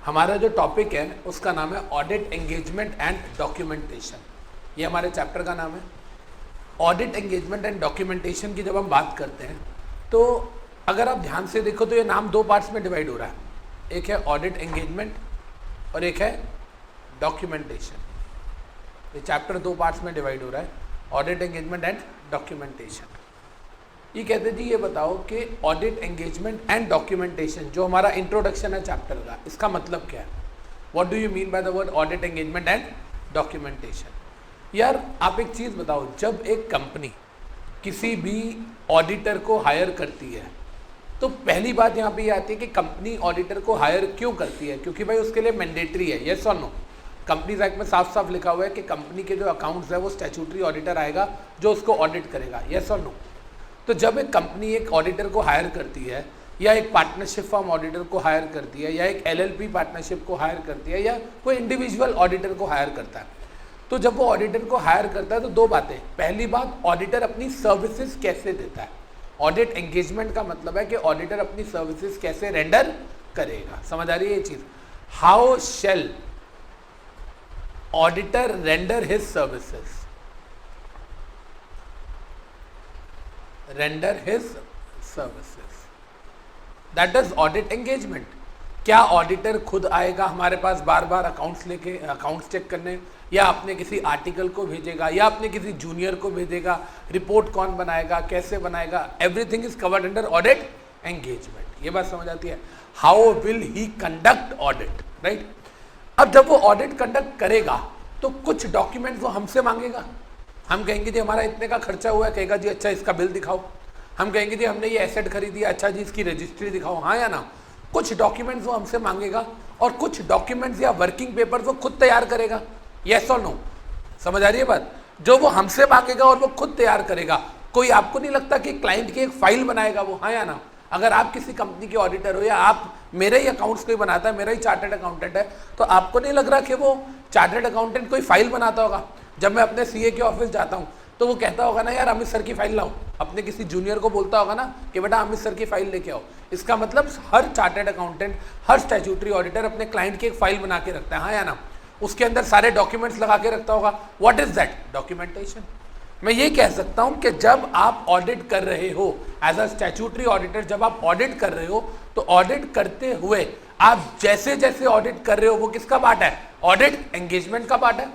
हमारा जो टॉपिक है उसका नाम है ऑडिट एंगेजमेंट एंड डॉक्यूमेंटेशन। ये हमारे चैप्टर का नाम है। ऑडिट एंगेजमेंट एंड डॉक्यूमेंटेशन की जब हम बात करते हैं तो अगर आप ध्यान से देखो तो ये नाम दो पार्ट्स में डिवाइड हो रहा है। एक है ऑडिट एंगेजमेंट और एक है डॉक्यूमेंटेशन। ये चैप्टर दो पार्ट्स में डिवाइड हो रहा है, ऑडिट एंगेजमेंट एंड डॉक्यूमेंटेशन। ये कहते जी ये बताओ कि ऑडिट एंगेजमेंट एंड डॉक्यूमेंटेशन जो हमारा इंट्रोडक्शन है चैप्टर का, इसका मतलब क्या है? What do you mean by the word audit engagement and documentation? यार आप एक चीज़ बताओ, जब एक कंपनी किसी भी ऑडिटर को हायर करती है तो पहली बात यहाँ पे ये आती है कि कंपनी ऑडिटर को हायर क्यों करती है? क्योंकि भाई उसके लिए मैंडेटरी है। यस और नो? कंपनीज एक्ट में साफ साफ लिखा हुआ है कि कंपनी के जो अकाउंट्स है वो स्टैट्यूटरी ऑडिटर आएगा जो उसको ऑडिट करेगा। यस और नो? तो जब एक कंपनी एक ऑडिटर को हायर करती है या एक पार्टनरशिप फर्म ऑडिटर को हायर करती है या एक एलएलपी पार्टनरशिप को हायर करती है या कोई इंडिविजुअल ऑडिटर को हायर करता है, तो जब वो ऑडिटर को हायर करता है तो दो बातें। पहली बात, ऑडिटर अपनी सर्विसेज कैसे देता है। ऑडिट एंगेजमेंट का मतलब है कि ऑडिटर अपनी सर्विसेज कैसे रेंडर करेगा। समझ आ रही है ये चीज? How shall auditor render his services, render his services, that is audit engagement. क्या ऑडिटर खुद आएगा हमारे पास बार बार अकाउंट्स लेके, अकाउंट्स चेक करने, या अपने किसी आर्टिकल को भेजेगा या अपने किसी जूनियर को भेजेगा? रिपोर्ट कौन बनाएगा, कैसे बनाएगा? Everything is covered under audit engagement. ये बात समझ आती है? How will he conduct audit, right? अब जब वो ऑडिट कंडक्ट करेगा तो कुछ डॉक्यूमेंट वो हमसे मांगेगा। हम कहेंगे जी हमारा इतने का खर्चा हुआ है, कहेगा जी अच्छा इसका बिल दिखाओ। हम कहेंगे जी हमने ये एसेट खरीदी है, अच्छा जी इसकी रजिस्ट्री दिखाओ, हाँ या ना? कुछ डॉक्यूमेंट्स वो हमसे मांगेगा और कुछ डॉक्यूमेंट्स या वर्किंग पेपर्स वो खुद तैयार करेगा। यस और नो? समझ आ रही है बात? जो वो हमसे मांगेगा और वो खुद तैयार करेगा। कोई आपको नहीं लगता कि क्लाइंट की एक फाइल बनाएगा वो, हाँ या ना? अगर आप किसी कंपनी के ऑडिटर हो या आप मेरे ही अकाउंट्स कोई बनाता है, मेरा ही चार्टर्ड अकाउंटेंट है, तो आपको नहीं लग रहा कि वो चार्टर्ड अकाउंटेंट कोई फाइल बनाता होगा? जब मैं अपने सीए के ऑफिस जाता हूँ तो वो कहता होगा ना यार अमित सर की फाइल लाओ, अपने किसी जूनियर को बोलता होगा ना कि बेटा अमित सर की फाइल लेके आओ। इसका मतलब हर चार्टर्ड अकाउंटेंट, हर स्टैट्यूटरी ऑडिटर अपने क्लाइंट की एक फाइल बना के रखता है, हाँ या ना? उसके अंदर सारे डॉक्यूमेंट्स लगा के रखता होगा। What is that? डॉक्यूमेंटेशन। मैं ये कह सकता हूं कि जब आप ऑडिट कर रहे हो एज अ स्टैट्यूटरी ऑडिटर, जब आप ऑडिट कर रहे हो तो ऑडिट करते हुए आप जैसे जैसे ऑडिट कर रहे हो वो किसका पार्ट है? ऑडिट एंगेजमेंट का पार्ट है।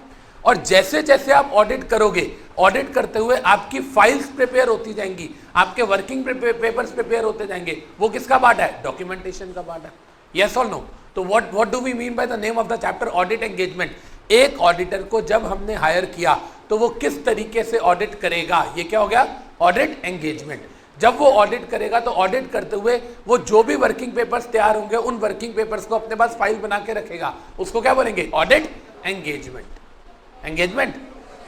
और जैसे जैसे आप ऑडिट करोगे, ऑडिट करते हुए आपकी फाइल्स प्रिपेयर होती जाएंगी, आपके वर्किंग पेपर्स प्रिपेयर होते जाएंगे, वो किसका पार्ट है? डॉक्यूमेंटेशन का पार्ट है। यस और नो? तो what do we mean by the name of the chapter audit engagement? एक ऑडिटर को जब हमने हायर किया तो वो किस तरीके से ऑडिट करेगा, ये क्या हो गया? Audit engagement. जब वो ऑडिट करेगा तो ऑडिट करते हुए वो जो भी वर्किंग पेपर्स तैयार होंगे उन वर्किंग पेपर्स को अपने पास फाइल बना के रखेगा, उसको क्या बोलेंगे? Audit engagement. Engagement,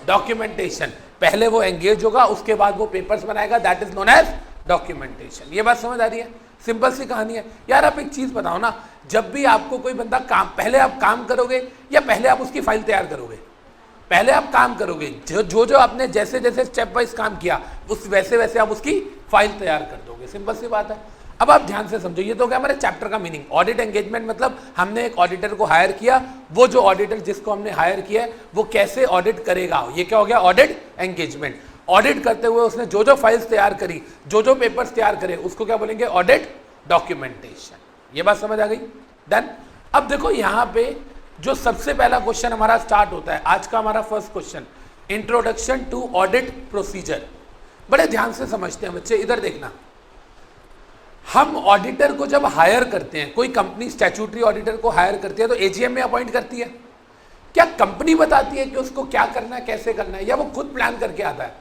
documentation. पहले वो एंगेज होगा, उसके बाद वो पेपर्स बनाएगा, that is known as documentation. ये बात समझ आ रही है? सिंपल सी कहानी है। यार आप एक चीज बताओ ना, जब भी आपको कोई बंदा काम, पहले आप काम करोगे या पहले आप उसकी फाइल तैयार करोगे? पहले आप काम करोगे। जो आपने जैसे जैसे स्टेप वाइज काम किया उस वैसे वैसे आप उसकी फाइल तैयार कर दोगे। सिंपल सी बात है। अब आप ध्यान से समझो, ये तो क्या हमारे चैप्टर का मीनिंग। ऑडिट एंगेजमेंट मतलब हमने एक ऑडिटर को हायर किया, वो जो ऑडिटर जिसको हमने हायर किया है वो कैसे ऑडिट करेगा, ये क्या हो गया? Audit engagement. ऑडिट करते हुए उसने जो जो फाइल्स तैयार करी, जो जो पेपर्स तैयार करे, उसको क्या बोलेंगे? Audit documentation. ये बात समझ आ गई? डन। अब देखो यहाँ पे जो सबसे पहला क्वेश्चन हमारा स्टार्ट होता है, आज का हमारा first question, introduction to audit procedure. बड़े ध्यान से समझते हैं बच्चे, इधर देखना। हम ऑडिटर को जब हायर करते हैं, कोई कंपनी स्टैट्यूटरी ऑडिटर को हायर करती है तो एजीएम में अपॉइंट करती है। क्या कंपनी बताती है कि उसको क्या करना है, कैसे करना है, या वो खुद प्लान करके आता है?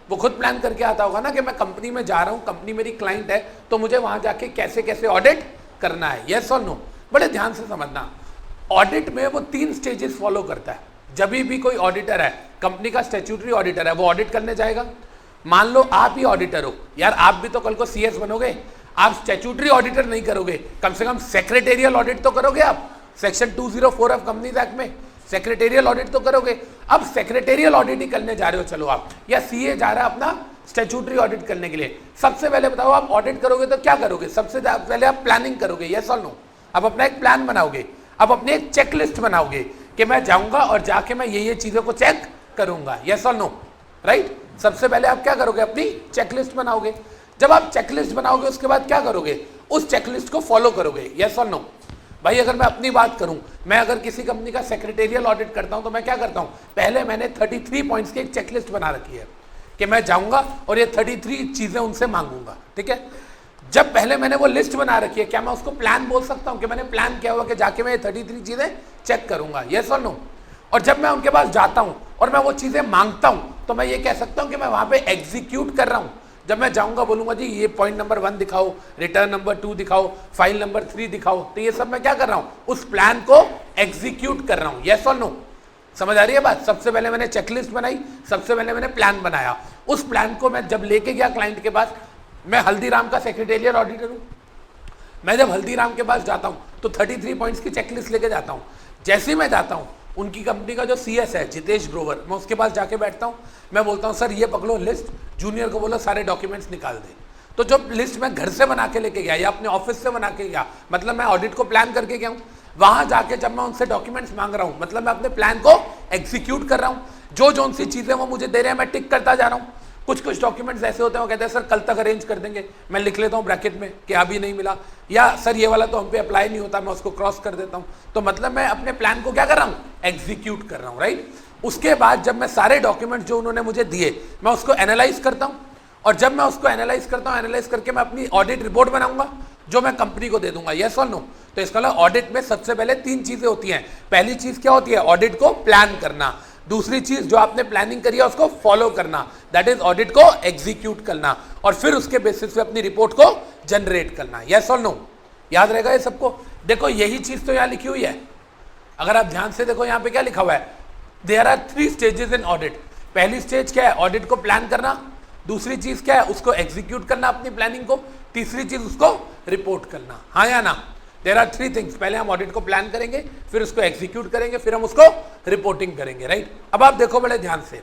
वो खुद प्लान करके आता होगा ना कि मैं कंपनी में जा रहा हूं, कंपनी मेरी क्लाइंट है, तो मुझे वहां जाके कैसे कैसे ऑडिट करना है। यस और नो? बड़े ध्यान से समझना। ऑडिट में वो 3 स्टेजेस फॉलो करता है। जब भी कोई ऑडिटर है, कंपनी का स्टैट्यूटरी ऑडिटर है, वो ऑडिट करने जाएगा। मान लो आप ही ऑडिटर हो, यार आप भी तो कल को सीएस बनोगे, आप स्टैट्यूटरी ऑडिटर नहीं करोगे, कम से कम सेक्रेटेरियल ऑडिट तो करोगे। आप सेक्शन 204 ऑफ कंपनीज एक्ट में सेक्रेटेरियल ऑडिट तो करोगे। अब सेक्रेटेरियल ऑडिट ही करने जा रहे हो, चलो आप, या सीए जा रहा है अपना स्टैट्यूटरी ऑडिट करने के लिए। सबसे पहले बताओ आप ऑडिट करोगे तो क्या करोगे? सबसे पहले आप प्लानिंग करोगे। यस और नो? अब अपना एक प्लान बनाओगे, अब अपनी एक चेकलिस्ट बनाओगे कि मैं जाऊंगा और जाके मैं ये चीजों को चेक करूंगा, यस और नो, राइट। सबसे पहले आप क्या करोगे, अपनी चेकलिस्ट बनाओगे। जब आप चेकलिस्ट बनाओगे उसके बाद क्या करोगे, उस चेकलिस्ट को फॉलो करोगे, यस और नो। भाई अगर मैं अपनी बात करूं, मैं अगर किसी कंपनी का सेक्रेटेरियल ऑडिट करता हूं तो मैं क्या करता हूं, पहले मैंने 33 पॉइंट्स की एक चेकलिस्ट बना रखी है कि मैं जाऊंगा और ये 33 चीजें उनसे मांगूंगा, ठीक है। जब पहले मैंने वो लिस्ट बना रखी है, क्या मैं उसको प्लान बोल सकता हूं कि मैंने प्लान किया हुआ कि जाके मैं ये 33 चीजें चेक करूंगा, यस और नो। और जब मैं उनके पास जाता हूं और मैं वो चीजें मांगता हूं तो मैं ये कह सकता हूं कि मैं वहां पे एग्जीक्यूट कर रहा हूं। जब मैं जाऊंगा बोलूंगा जी ये पॉइंट नंबर 1 दिखाओ, रिटर्न नंबर 2 दिखाओ, फाइल नंबर 3 दिखाओ, तो ये सब मैं क्या कर रहा हूं, उस प्लान को एग्जीक्यूट कर रहा हूं, यस और नो। समझ आ रही है बात। सबसे पहले मैंने चेकलिस्ट बनाई, सबसे पहले मैंने प्लान बनाया, उस प्लान को मैं जब लेके गया क्लाइंट के पास, मैं हल्दीराम का सेक्रेटेरियल ऑडिटर हूं, मैं जब हल्दीराम के पास जाता हूं तो 33 पॉइंट्स की चेकलिस्ट लेके जाता हूं। जैसे ही मैं जाता हूं, उनकी कंपनी का जो CS है जितेश ग्रोवर, मैं उसके पास जाके बैठता हूं, मैं बोलता हूं सर ये पकड़ो लिस्ट, जूनियर को बोलो सारे डॉक्यूमेंट्स निकाल दे। तो जो लिस्ट मैं घर से बना के लेके गया या अपने ऑफिस से बना के गया, मतलब मैं ऑडिट को प्लान करके गया हूं, वहां जाके जब मैं उनसे डॉक्यूमेंट्स मांग रहा हूं, मतलब मैं अपने प्लान को एग्जीक्यूट कर रहा हूं। जो जो उनसी चीजें वो मुझे दे रहे हैं मैं टिक करता जा रहा हूं। कुछ कुछ डॉक्यूमेंट्स ऐसे होते हैं वो कहते हैं सर कल तक अरेंज कर देंगे, मैं लिख लेता हूँ ब्रैकेट में कि अभी नहीं मिला, या सर ये वाला तो हम पे अप्लाई नहीं होता, मैं उसको क्रॉस कर देता हूँ। तो मतलब मैं अपने प्लान को क्या कर रहा हूँ, एग्जीक्यूट कर रहा हूँ, राइट। उसके बाद जब मैं सारे डॉक्यूमेंट जो उन्होंने मुझे दिए मैं उसको एनालाइज करता हूँ, और जब मैं उसको एनालाइज करता हूँ, एनालाइज करके मैं अपनी ऑडिट रिपोर्ट बनाऊंगा जो मैं कंपनी को दे दूंगा, यस और नो। तो इसका मतलब ऑडिट में सबसे पहले 3 चीजें होती हैं। पहली चीज क्या होती है, ऑडिट को प्लान करना। दूसरी चीज जो आपने प्लानिंग करी है उसको फॉलो करना, दैट इज ऑडिट को एग्जीक्यूट करना, और फिर उसके बेसिस पे अपनी रिपोर्ट को जनरेट करना, यस और नो। याद रहेगा ये सबको। देखो यही चीज तो यहां लिखी हुई है, अगर आप ध्यान से देखो यहां पे क्या लिखा हुआ है, there are 3 stages in audit. पहली स्टेज क्या है, ऑडिट को प्लान करना। दूसरी चीज क्या है, उसको एग्जीक्यूट करना अपनी प्लानिंग को। तीसरी चीज उसको रिपोर्ट करना, हाँ या ना। देयर आर 3 थिंग्स, पहले हम ऑडिट को प्लान करेंगे, फिर उसको एग्जीक्यूट करेंगे, फिर हम उसको रिपोर्टिंग करेंगे, राइट। अब आप देखो बड़े ध्यान से,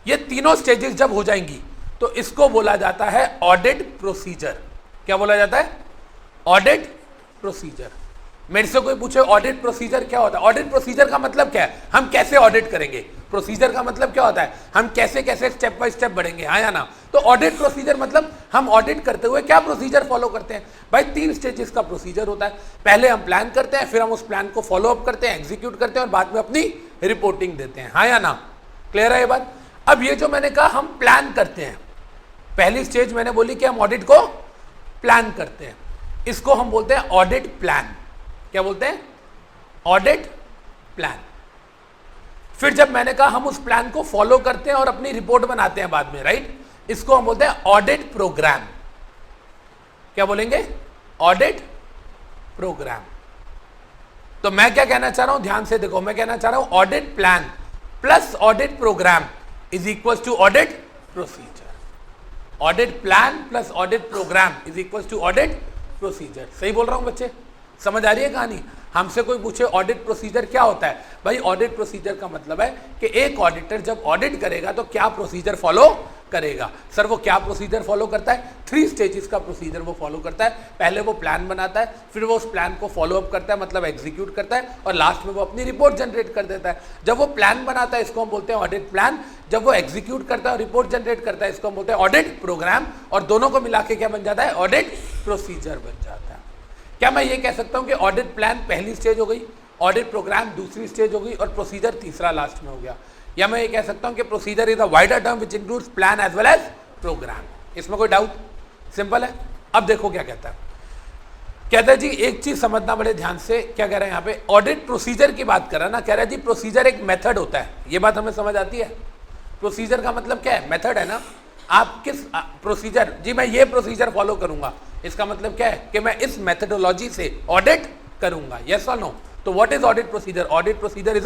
ये तीनों स्टेजेस जब हो जाएंगी तो इसको बोला जाता है ऑडिट प्रोसीजर। क्या बोला जाता है, ऑडिट प्रोसीजर। मेरे से कोई पूछे ऑडिट प्रोसीजर क्या होता है, ऑडिट प्रोसीजर का मतलब क्या है, हम कैसे ऑडिट करेंगे। प्रोसीजर का मतलब क्या होता है, हम कैसे कैसे स्टेप बाय स्टेप बढ़ेंगे, हाँ या ना। तो ऑडिट प्रोसीजर मतलब हम ऑडिट करते हुए क्या प्रोसीजर फॉलो करते हैं। भाई 3 स्टेजेस का प्रोसीजर होता है, पहले हम प्लान करते हैं, फिर हम उस प्लान को फॉलो अप करते हैं, एग्जीक्यूट करते हैं, और बाद में अपनी रिपोर्टिंग देते हैं, हाँ या ना। क्लियर है ये बात। अब ये जो मैंने कहा हम प्लान करते हैं, पहली स्टेज मैंने बोली कि हम ऑडिट को प्लान करते हैं, इसको हम बोलते हैं ऑडिट प्लान। क्या बोलते हैं, ऑडिट प्लान। फिर जब मैंने कहा हम उस प्लान को फॉलो करते हैं और अपनी रिपोर्ट बनाते हैं बाद में, राइट, इसको हम बोलते हैं ऑडिट प्रोग्राम। क्या बोलेंगे, ऑडिट प्रोग्राम। तो मैं क्या कहना चाह रहा हूं, ध्यान से देखो, मैं कहना चाह रहा हूं audit plan plus audit programme is equal to audit procedure. Audit plan plus audit programme is equal to audit procedure. सही बोल रहा हूं बच्चे, समझ आ रही है कहानी। हमसे कोई पूछे ऑडिट प्रोसीजर क्या होता है, भाई ऑडिट प्रोसीजर का मतलब है कि एक ऑडिटर जब ऑडिट करेगा तो क्या प्रोसीजर फॉलो करेगा। सर वो क्या प्रोसीजर फॉलो करता है, 3 स्टेजेस का प्रोसीजर वो फॉलो करता है। पहले वो प्लान बनाता है, फिर वो उस प्लान को फॉलो अप करता है, मतलब एग्जीक्यूट करता है, और लास्ट में वो अपनी रिपोर्ट जनरेट कर देता है। जब वो प्लान बनाता है इसको हम बोलते हैं ऑडिट प्लान, जब वो एग्जीक्यूट करता है और रिपोर्ट जनरेट करता है इसको हम बोलते हैं ऑडिट प्रोग्राम, और दोनों को मिला के क्या बन जाता है, ऑडिट प्रोसीजर बन जाता है। क्या मैं ये कह सकता हूं कि ऑडिट प्लान पहली स्टेज हो गई, ऑडिट प्रोग्राम दूसरी स्टेज हो गई, और प्रोसीजर तीसरा लास्ट में हो गया। या मैं ये कह सकता हूं कि procedure is a wider term which includes plan as well as programme. इसमें कोई डाउट, सिंपल है। अब देखो क्या कहता है, कहता है जी एक चीज समझना बड़े ध्यान से, क्या कह रहा है यहाँ पे, ऑडिट प्रोसीजर की बात कर रहा है ना, कह रहा है जी प्रोसीजर एक मेथड होता है। ये बात हमें समझ आती है, प्रोसीजर का मतलब क्या है, मेथड है ना। आप किस प्रोसीजर, जी मैं ये प्रोसीजर फॉलो करूंगा, इसका मतलब क्या है कि मैं इस मेथडोलॉजी से ऑडिट करूंगा, यस और नो। तो what is audit procedure, audit procedure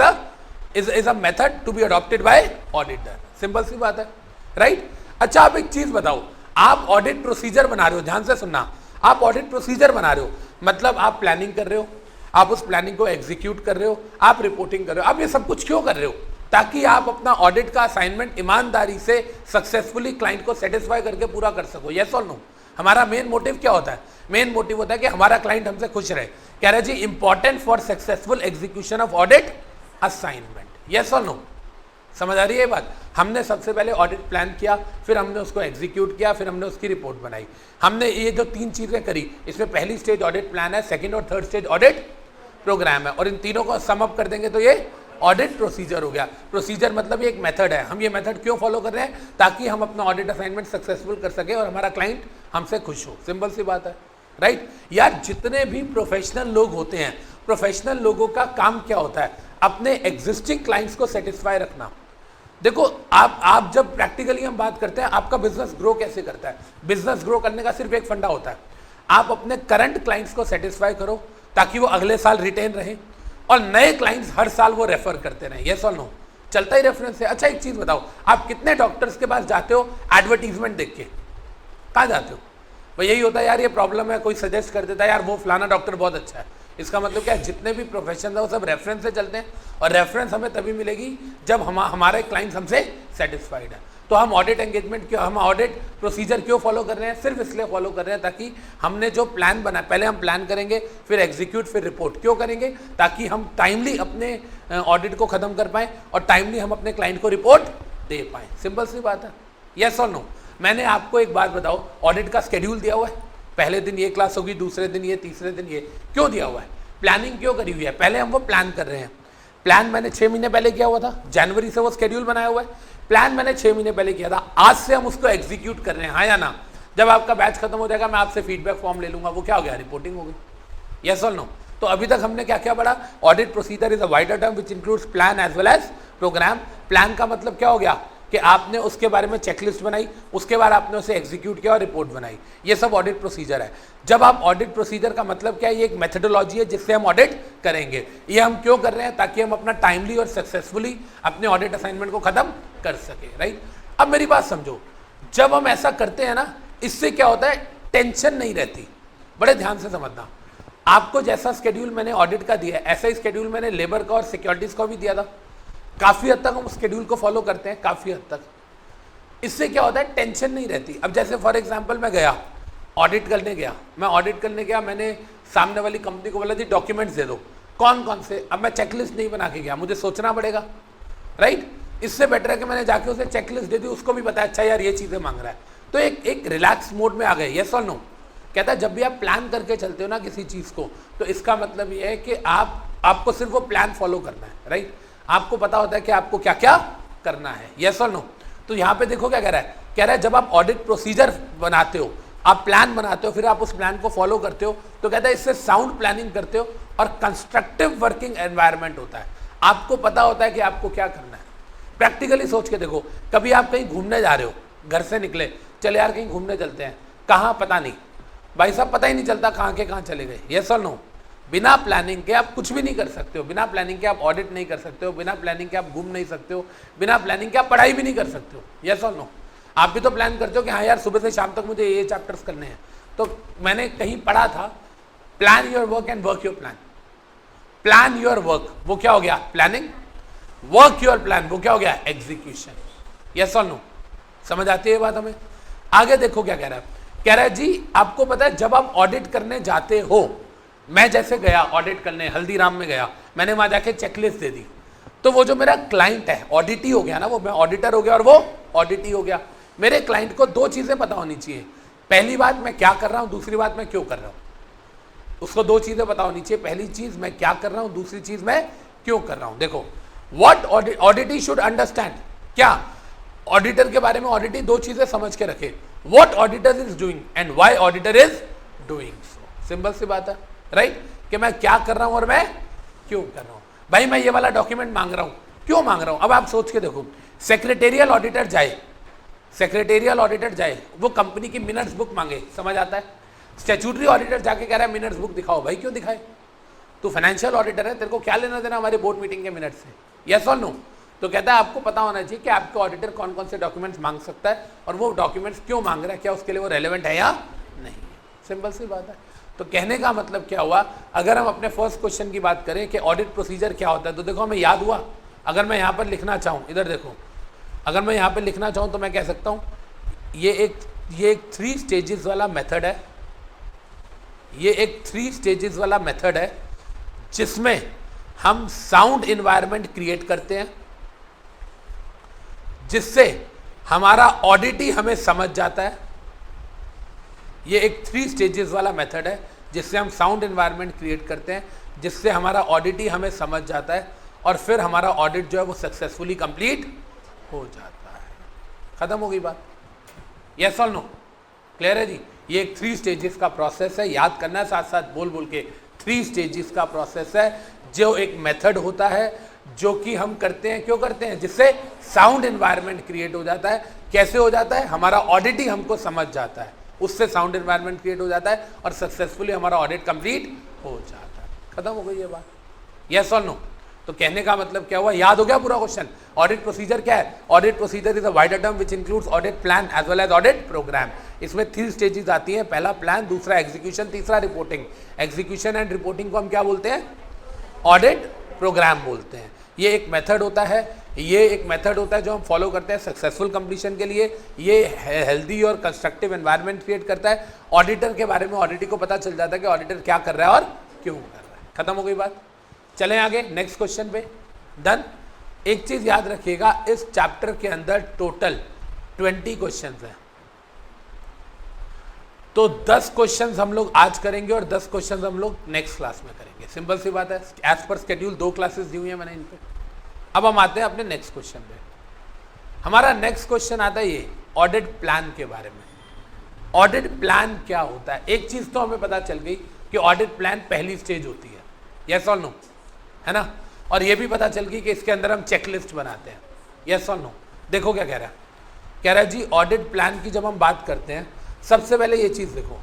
is a method to be adopted by auditor. Simple सी बात है, राइट। अच्छा आप एक चीज बताओ, आप ऑडिट प्रोसीजर बना रहे हो, ध्यान से सुनना, आप ऑडिट प्रोसीजर बना रहे हो, मतलब आप प्लानिंग कर रहे हो, आप उस प्लानिंग को एग्जीक्यूट कर रहे हो, आप रिपोर्टिंग कर रहे हो। आप ये सब कुछ क्यों कर रहे हो, ताकि आप अपना ऑडिट का असाइनमेंट ईमानदारी से सक्सेसफुली क्लाइंट को सेटिस्फाई करके पूरा कर सको, यस और नो। हमारा मेन मोटिव क्या होता है? मेन मोटिव होता है कि हमारा क्लाइंट हमसे खुश रहे। कह रहे जी important for successful execution of audit assignment, yes और नो? समझ आ रही है ये बात? हमने सबसे पहले ऑडिट प्लान किया, फिर हमने उसको एग्जीक्यूट किया, फिर हमने उसकी रिपोर्ट बनाई। हमने ये जो 3 चीजें करी, इसमें पहली स्टेज ऑडिट प्लान है, सेकंड और थर्ड स्टेज ऑडिट प्रोग्राम है, और इन तीनों को सम अप कर देंगे तो ये ऑडिट प्रोसीजर हो गया। प्रोसीजर मतलब ये एक मेथड है। हम ये मेथड क्यों फॉलो कर रहे हैं? ताकि हम अपना ऑडिट असाइनमेंट सक्सेसफुल कर सके और हमारा क्लाइंट हमसे खुश हो। सिंपल सी बात है, राइट? यार जितने भी प्रोफेशनल लोग होते हैं, प्रोफेशनल लोगों का काम क्या होता है? अपने एग्जिस्टिंग क्लाइंट्स को सेटिस्फाई रखना। देखो आप जब प्रैक्टिकली हम बात करते हैं, आपका बिजनेस ग्रो कैसे करता है? बिजनेस ग्रो करने का सिर्फ एक फंडा होता है, आप अपने करंट क्लाइंट्स को सेटिस्फाई करो ताकि वो अगले साल रिटेन रहे, और नए क्लाइंट्स हर साल वो रेफर करते रहे। यस और नो? चलता ही रेफरेंस है। अच्छा एक चीज बताओ, आप कितने डॉक्टर्स के पास जाते हो एडवर्टीजमेंट देख के? कहाँ जाते हो? भाई यही होता है यार, ये प्रॉब्लम है, कोई सजेस्ट कर देता है यार वो फलाना डॉक्टर बहुत अच्छा है। इसका मतलब क्या है? जितने भी प्रोफेशन है वो सब रेफरेंस से चलते हैं, और रेफरेंस हमें तभी मिलेगी जब हमारे क्लाइंट्स हमसे सेटिस्फाइड है। तो हम ऑडिट एंगेजमेंट क्यों, हम ऑडिट प्रोसीजर क्यों फॉलो कर रहे हैं? सिर्फ इसलिए फॉलो कर रहे हैं ताकि हमने जो प्लान बनाया, पहले हम प्लान करेंगे, फिर एग्जीक्यूट, फिर रिपोर्ट। क्यों करेंगे? ताकि हम टाइमली अपने ऑडिट को खत्म कर पाएँ और टाइमली हम अपने क्लाइंट को रिपोर्ट दे पाएँ। सिंपल सी बात है, यस और नो? मैंने आपको एक बात बताओ, ऑडिट का शेड्यूल दिया हुआ है, पहले दिन ये क्लास होगी, दूसरे दिन ये, तीसरे दिन ये, क्यों दिया हुआ है? प्लानिंग क्यों करी हुई है? पहले हम वो प्लान कर रहे हैं। प्लान मैंने 6 महीने पहले किया हुआ था, जनवरी से वो शेड्यूल बनाया हुआ है। प्लान मैंने 6 महीने पहले किया था, आज से हम उसको एग्जीक्यूट कर रहे हैं, हाँ या ना? जब आपका बैच खत्म हो जाएगा मैं आपसे फीडबैक फॉर्म ले लूंगा, वो क्या हो गया? रिपोर्टिंग हो गई। यस और नो? तो अभी तक हमने क्या क्या पढ़ा? Audit procedure is a wider term which includes plan as well as programme. Plan का मतलब क्या हो गया कि आपने उसके बारे में चेकलिस्ट बनाई, उसके बाद आपने उसे एग्जीक्यूट किया और रिपोर्ट बनाई। ये सब ऑडिट प्रोसीजर है। जब आप ऑडिट प्रोसीजर का मतलब क्या है? ये एक मेथडोलॉजी है जिससे हम ऑडिट करेंगे। ये हम क्यों कर रहे हैं? ताकि हम अपना टाइमली और सक्सेसफुली अपने ऑडिट असाइनमेंट को खत्म कर सके, राइट? अब मेरी बात समझो, जब हम ऐसा करते हैं ना, इससे क्या होता है? टेंशन नहीं रहती। बड़े ध्यान से समझना, आपको जैसा स्केड्यूल मैंने ऑडिट का दिया है, ऐसा ही स्केड्यूल मैंने लेबर का और सिक्योरिटीज का भी दिया था। काफ़ी हद तक हम स्केड्यूल को फॉलो करते हैं, काफ़ी हद तक। इससे क्या होता है? टेंशन नहीं रहती। अब जैसे फॉर एग्जांपल मैं गया ऑडिट करने गया, मैंने सामने वाली कंपनी को बोला जी डॉक्यूमेंट्स दे दो, कौन कौन से? अब मैं चेकलिस्ट नहीं बना के गया, मुझे सोचना पड़ेगा, राइट? इससे बेटर है कि मैंने जाके उसे चेकलिस्ट दे दी, उसको भी पता है अच्छा यार ये चीज़ें मांग रहा है, तो एक रिलैक्स मोड में आ गए। यस और नो? कहता है जब भी आप प्लान करके चलते हो ना किसी चीज़ को, तो इसका मतलब ये है कि आपको सिर्फ वो प्लान फॉलो करना है, राइट? आपको पता होता है कि आपको क्या क्या करना है। यस और नो? तो यहाँ पे देखो क्या कह रहा है? कह रहा है जब आप ऑडिट प्रोसीजर बनाते हो, आप प्लान बनाते हो, फिर आप उस प्लान को फॉलो करते हो, तो कहता है इससे साउंड प्लानिंग करते हो और कंस्ट्रक्टिव वर्किंग एनवायरनमेंट होता है। आपको पता होता है कि आपको क्या करना है। प्रैक्टिकली सोच के देखो, कभी आप कहीं घूमने जा रहे हो, घर से निकले, चले यार कहीं घूमने चलते हैं, कहाँ पता नहीं, भाई साहब पता ही नहीं चलता कहाँ के कहाँ चले गए। यस और नो? बिना प्लानिंग के आप कुछ भी नहीं कर सकते हो, बिना प्लानिंग के आप ऑडिट नहीं कर सकते हो, बिना प्लानिंग के आप घूम नहीं सकते हो, बिना प्लानिंग के आप पढ़ाई भी नहीं कर सकते हो। यस और नो? आप भी तो प्लान करते हो कि हाँ यार सुबह से शाम तक मुझे ये चैप्टर्स करने हैं। तो मैंने कहीं पढ़ा था, plan your work and work your plan. Plan your work, वो क्या हो गया? प्लानिंग। वर्क योर प्लान, वो क्या हो गया? एग्जीक्यूशन। यस और नो? समझ आती है बात हमें? आगे देखो क्या कह रहा है। कह रहा है जी आपको पता है जब आप ऑडिट करने जाते हो, मैं जैसे गया ऑडिट करने, हल्दीराम में गया, मैंने वहां जाके चेकलिस्ट दे दी, तो वो जो मेरा क्लाइंट है ऑडिटी हो गया ना, वो मैं ऑडिटर हो गया और वो ऑडिटी हो गया। मेरे क्लाइंट को 2 चीजें पता होनी चाहिए। पहली बात मैं क्या कर रहा हूं, दूसरी बात मैं क्यों कर रहा हूं। उसको 2 चीजें पता होनी चाहिए, पहली चीज मैं क्या कर रहा हूं, दूसरी चीज मैं क्यों कर रहा हूं। देखो व्हाट ऑडिटी शुड अंडरस्टैंड, क्या ऑडिटर के बारे में ऑडिटी 2 चीजें समझ के रखे, what auditor is doing and why auditor is doing so. Simple सी बात है, राइट? कि मैं क्या कर रहा हूं और मैं क्यों कर रहा हूं। भाई मैं ये वाला डॉक्यूमेंट मांग रहा हूं, क्यों मांग रहा हूं? अब आप सोच के देखो, सेक्रेटेरियल ऑडिटर जाए, वो कंपनी की मिनट्स बुक मांगे, समझ आता है? स्टैट्यूटरी ऑडिटर जाके कह रहा है मिनट्स बुक दिखाओ, भाई क्यों दिखाए? तू फाइनेंशियल ऑडिटर है, तेरे को क्या लेना देना हमारे बोर्ड मीटिंग के मिनट से। यस और नो? तो कहता है आपको पता होना चाहिए कि आपके ऑडिटर कौन कौन से डॉक्यूमेंट्स मांग सकता है और वो डॉक्यूमेंट्स क्यों मांग रहा है, क्या उसके लिए वो रेलेवेंट है या नहीं। सिंपल सी बात है। तो कहने का मतलब क्या हुआ, अगर हम अपने फर्स्ट क्वेश्चन की बात करें कि ऑडिट प्रोसीजर क्या होता है, तो देखो हमें याद हुआ। अगर मैं यहाँ पर लिखना चाहूँ, इधर देखो, अगर मैं यहाँ पर लिखना चाहूँ तो मैं कह सकता हूँ ये एक ये एक 3 स्टेजेस वाला मेथड है, ये एक 3 स्टेजेस वाला मेथड है जिसमें हम साउंड इन्वायरमेंट क्रिएट करते हैं जिससे हमारा ऑडिट ही हमें समझ जाता है। ये एक 3 स्टेजेस वाला मेथड है जिससे हम साउंड इन्वायरमेंट क्रिएट करते हैं जिससे हमारा ऑडिट ही हमें समझ जाता है और फिर हमारा ऑडिट जो है वो सक्सेसफुली कंप्लीट हो जाता है। खत्म हो गई बात? यस और नो? क्लियर है जी? ये एक 3 स्टेजेस का प्रोसेस है, याद करना है साथ साथ बोल बोल के। 3 स्टेजेस का प्रोसेस है जो एक मेथड होता है जो कि हम करते हैं, क्यों करते हैं? जिससे साउंड एनवायरनमेंट क्रिएट हो जाता है। कैसे हो जाता है? हमारा ऑडिट ही हमको समझ जाता है, उससे साउंड एनवायरनमेंट क्रिएट हो जाता है और सक्सेसफुली हमारा ऑडिट कंप्लीट हो जाता है। खत्म हो गई ये बात? यस और नो? तो कहने का मतलब क्या हुआ? याद हो गया पूरा क्वेश्चन? ऑडिट प्रोसीजर क्या है? Audit procedure is a wider term which includes audit plan as well as audit programme. इसमें 3 स्टेजेस आती हैं, पहला प्लान, दूसरा एग्जीक्यूशन, तीसरा रिपोर्टिंग। एग्जीक्यूशन एंड रिपोर्टिंग को हम क्या बोलते हैं? ऑडिट प्रोग्राम बोलते हैं। ये एक मेथड होता है, ये एक मेथड होता है जो हम फॉलो करते हैं सक्सेसफुल कंप्लीशन के लिए। ये हेल्दी और कंस्ट्रक्टिव एनवायरनमेंट क्रिएट करता है। ऑडिटर के बारे में ऑडिटर को पता चल जाता है कि ऑडिटर क्या कर रहा है और क्यों कर रहा है। खत्म हो गई बात? चलें आगे नेक्स्ट क्वेश्चन पे। डन? एक चीज याद रखिएगा, इस चैप्टर के अंदर टोटल 20 क्वेश्चंस हैं। तो 10 क्वेश्चंस हम लोग आज करेंगे और 10 क्वेश्चंस हम लोग नेक्स्ट क्लास में करेंगे। सिंपल सी बात है, एज पर स्केड्यूल 2 क्लासेस दी हुई है मैंने इन पे। अब हम आते हैं अपने नेक्स्ट क्वेश्चन पे। हमारा नेक्स्ट क्वेश्चन आता है ये ऑडिट प्लान के बारे में। ऑडिट प्लान क्या होता है? एक चीज तो हमें पता चल गई कि ऑडिट प्लान पहली स्टेज होती है, यस और नो, है ना? और ये भी पता चल गई कि इसके अंदर हम चेकलिस्ट बनाते हैं, यस और नो। देखो क्या कह रहा है, कह रहा है जी ऑडिट प्लान की जब हम बात करते हैं सबसे पहले ये चीज देखो,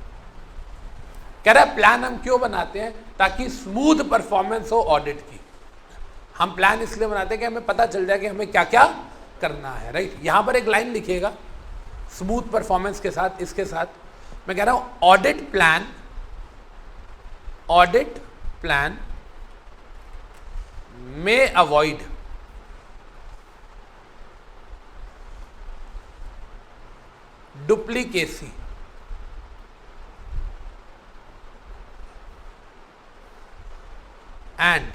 कह रहा है प्लान हम क्यों बनाते हैं? ताकि स्मूथ परफॉर्मेंस हो ऑडिट की। हम प्लान इसलिए बनाते हैं कि हमें पता चल जाए कि हमें क्या क्या करना है, राइट? यहां पर एक लाइन लिखिएगा स्मूथ परफॉर्मेंस के साथ, इसके साथ मैं कह रहा हूं audit plan may avoid duplicacy and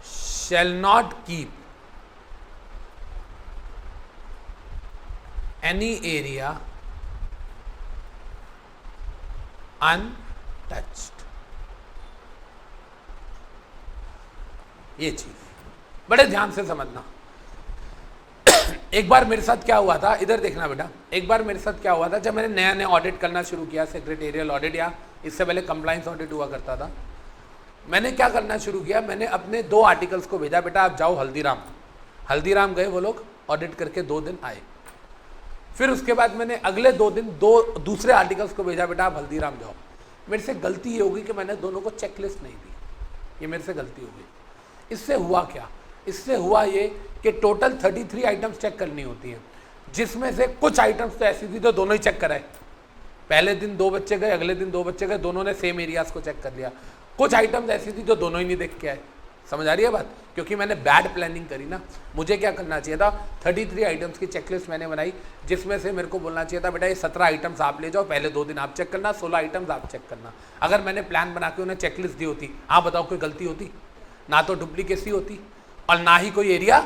shall not keep any area untouched। ये चीज बड़े ध्यान से समझना। एक बार मेरे साथ क्या हुआ था, इधर देखना बेटा, एक बार मेरे साथ क्या हुआ था जब मैंने नया नया ऑडिट करना शुरू किया, सेक्रेटेरियल ऑडिट या इससे पहले कंप्लायंस ऑडिट हुआ करता था। मैंने क्या करना शुरू किया, मैंने अपने 2 आर्टिकल्स को भेजा, बेटा आप जाओ हल्दीराम गए वो लोग, ऑडिट करके 2 दिन आए। फिर उसके बाद मैंने अगले 2 दिन 2 दूसरे आर्टिकल्स को भेजा, बेटा आप हल्दीराम जाओ। मेरे से गलती ये होगी कि मैंने दोनों को चेकलिस्ट नहीं दी, ये मेरे से गलती हो गई। इससे हुआ क्या? इससे हुआ ये कि टोटल 33 आइटम्स चेक करनी होती हैं, जिसमें से कुछ आइटम्स तो ऐसी थी तो दोनों ही चेक कराए। पहले दिन 2 बच्चे गए, अगले दिन 2 बच्चे गए, दोनों ने सेम एरियाज को चेक कर लिया। कुछ आइटम्स ऐसी थी जो दोनों ही नहीं देख के आए। समझ आ रही है बात? क्योंकि मैंने बैड प्लानिंग करी ना। मुझे क्या करना चाहिए था, 33 आइटम्स की चेकलिस्ट मैंने बनाई, जिसमें से मेरे को बोलना चाहिए था बेटा ये 17 आइटम्स आप ले जाओ, पहले 2 दिन आप चेक करना, 16 आइटम्स आप चेक करना। अगर मैंने प्लान बना के उन्हें चेकलिस्ट दी होती, आप बताओ कोई गलती होती? ना तो डुप्लीकेसी होती और ना ही कोई एरिया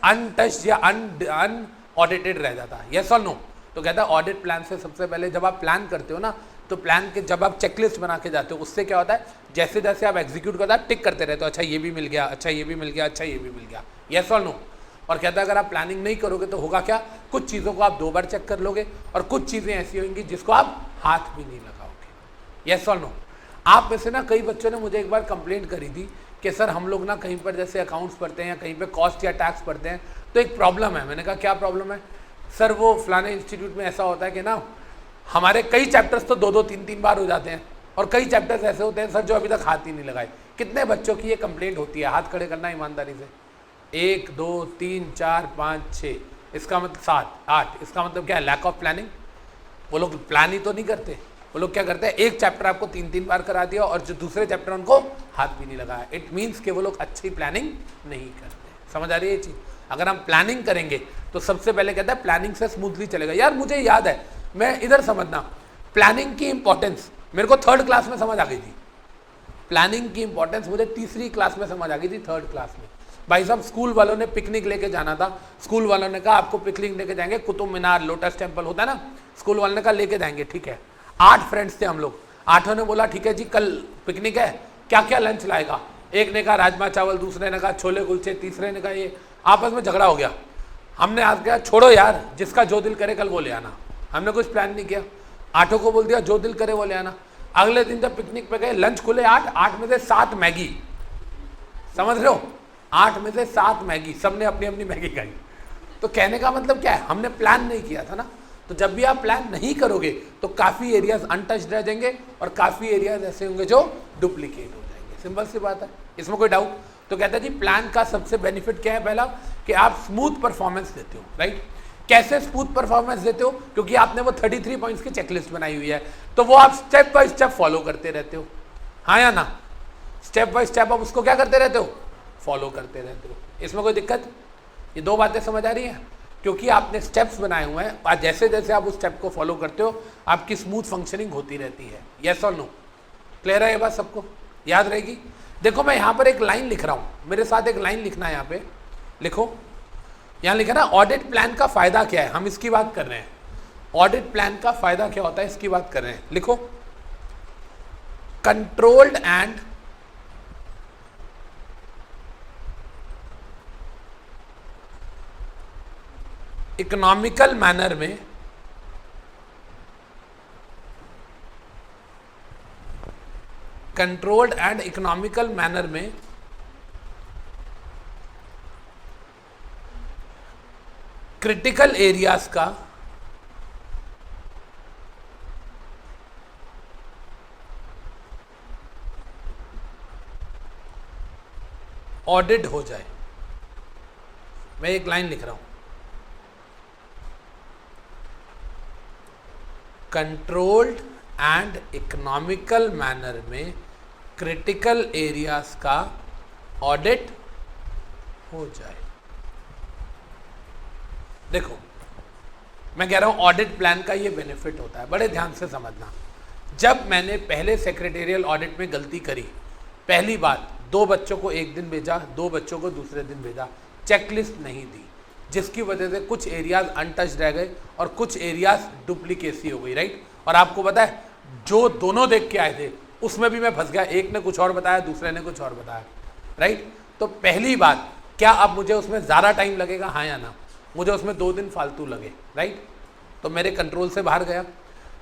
अनटच्ड या अनऑडिटेड रह जाता। यस और नो? तो कहता है ऑडिट प्लान से सबसे पहले जब आप प्लान करते हो ना, तो प्लान के जब आप चेकलिस्ट बना के जाते हो, उससे क्या होता है, जैसे जैसे आप एग्जीक्यूट करते हो टिक करते रहते हो, अच्छा ये भी मिल गया, अच्छा ये भी मिल गया, अच्छा ये भी मिल गया। यस और नो? और कहता है अगर आप प्लानिंग नहीं करोगे तो होगा क्या, कुछ चीज़ों को आप 2 बार चेक कर लोगे और कुछ चीज़ें ऐसी होंगी जिसको आप हाथ भी नहीं लगाओगे। यस और नो? आप में से ना कई बच्चों ने मुझे एक बार कंप्लेंट करी थी कि सर हम लोग ना कहीं पर जैसे अकाउंट्स पढ़ते हैं या कहीं पे कॉस्ट या टैक्स पढ़ते हैं तो एक प्रॉब्लम है। मैंने कहा क्या प्रॉब्लम है? सर वो फलाने इंस्टीट्यूट में ऐसा होता है कि ना हमारे कई चैप्टर्स तो 2-2, 3-3 बार हो जाते हैं और कई चैप्टर्स ऐसे होते हैं सर जो अभी तक हाथ ही नहीं लगाए। कितने बच्चों की ये कंप्लेंट होती है? हाथ खड़े करना ईमानदारी से। 1 2 3 4 5 6, इसका मतलब 7 8। इसका मतलब क्या है? Lack of planning. वो लोग प्लान ही तो नहीं करते। वो लोग क्या करते हैं, एक चैप्टर आपको 3-3 बार करा दिया और जो दूसरे चैप्टर उनको हाथ भी नहीं लगाया। इट मीन्स कि वो लोग अच्छी प्लानिंग नहीं करते। समझ आ रही है ये चीज़? अगर हम प्लानिंग करेंगे तो सबसे पहले कहता है प्लानिंग से स्मूथली चलेगा। यार मुझे याद है, मैं इधर समझना, प्लानिंग की इंपॉर्टेंस मेरे को 3rd क्लास में समझ आ गई थी। प्लानिंग की इंपॉर्टेंस मुझे 3री क्लास में समझ आ गई थी, 3rd क्लास में। भाई साहब स्कूल वालों ने पिकनिक लेके जाना था, स्कूल वालों ने कहा आपको पिकनिक लेके जाएंगे, कुतुब मीनार, लोटस टेम्पल होता है ना, स्कूल वालों ने कहा लेके जाएंगे, ठीक है। 8 फ्रेंड्स थे हम लोग, 8 ने बोला ठीक है जी कल पिकनिक है, क्या क्या लंच लाएगा। एक ने कहा राजमा चावल, दूसरे ने कहा छोले कुलचे, तीसरे ने कहा ये, आपस में झगड़ा हो गया। हमने आज कहा छोड़ो यार, जिसका जो दिल करे कल वो ले आना। हमने कुछ प्लान नहीं किया, 8 को बोल दिया जो दिल करे वो ले आना। अगले दिन जब पिकनिक पे गए, लंच खुले 8 में से 7 मैगी, समझ रहे हो, 8 में से 7 मैगी, सबने अपनी अपनी मैगी खाई। तो कहने का मतलब क्या है, हमने प्लान नहीं किया था ना। तो जब भी आप प्लान नहीं करोगे तो काफ़ी एरियाज अनटच्ड रह जाएंगे और काफ़ी एरियाज ऐसे होंगे जो डुप्लीकेट हो जाएंगे। सिंपल सी बात है, इसमें कोई डाउट। तो कहता है जी प्लान का सबसे बेनिफिट क्या है, पहला कि आप स्मूथ परफॉर्मेंस देते हो, राइट। कैसे स्मूथ परफॉर्मेंस देते हो, क्योंकि आपने वो 33 पॉइंट्स की चेकलिस्ट बनाई हुई है, तो वो आप स्टेप बाय स्टेप फॉलो करते रहते हो, हाँ या ना। स्टेप बाय स्टेप आप उसको क्या करते रहते हो, फॉलो करते रहते हो। इसमें कोई दिक्कत, ये 2 बातें समझ आ रही हैं, क्योंकि आपने स्टेप्स बनाए हुए हैं और जैसे जैसे आप उस स्टेप को फॉलो करते हो आपकी स्मूथ फंक्शनिंग होती रहती है। यस और नो, क्लियर है ये बात, सबको याद रहेगी। देखो मैं यहाँ पर एक लाइन लिख रहा हूँ, मेरे साथ एक लाइन लिखना है, यहाँ पे लिखो, यहाँ लिखा ना ऑडिट प्लान का फायदा क्या है, हम इसकी बात कर रहे हैं। ऑडिट प्लान का फायदा क्या होता है इसकी बात कर रहे हैं, लिखो। कंट्रोल्ड एंड इकोनॉमिकल मैनर में कंट्रोल्ड एंड इकोनॉमिकल मैनर में क्रिटिकल एरियाज का ऑडिट हो जाए। मैं एक लाइन लिख रहा हूं, कंट्रोल्ड एंड इकोनॉमिकल मैनर में क्रिटिकल एरियाज का ऑडिट हो जाए। देखो मैं कह रहा हूं ऑडिट प्लान का ये बेनिफिट होता है, बड़े ध्यान से समझना। जब मैंने पहले सेक्रेटेरियल ऑडिट में गलती करी, पहली बात 2 बच्चों को एक दिन भेजा, 2 बच्चों को दूसरे दिन भेजा, चेकलिस्ट नहीं दी, जिसकी वजह से कुछ एरियाज अनटच रह गए और कुछ एरियाज डुप्लीकेसी हो गई, राइट। और आपको पता है जो दोनों देख के आए थे उसमें भी मैं फंस गया, एक ने कुछ और बताया, दूसरे ने कुछ और बताया, राइट। तो पहली बात, क्या अब मुझे उसमें ज़्यादा टाइम लगेगा, हाँ या ना। मुझे उसमें 2 दिन फालतू लगे, राइट, तो मेरे कंट्रोल से बाहर गया।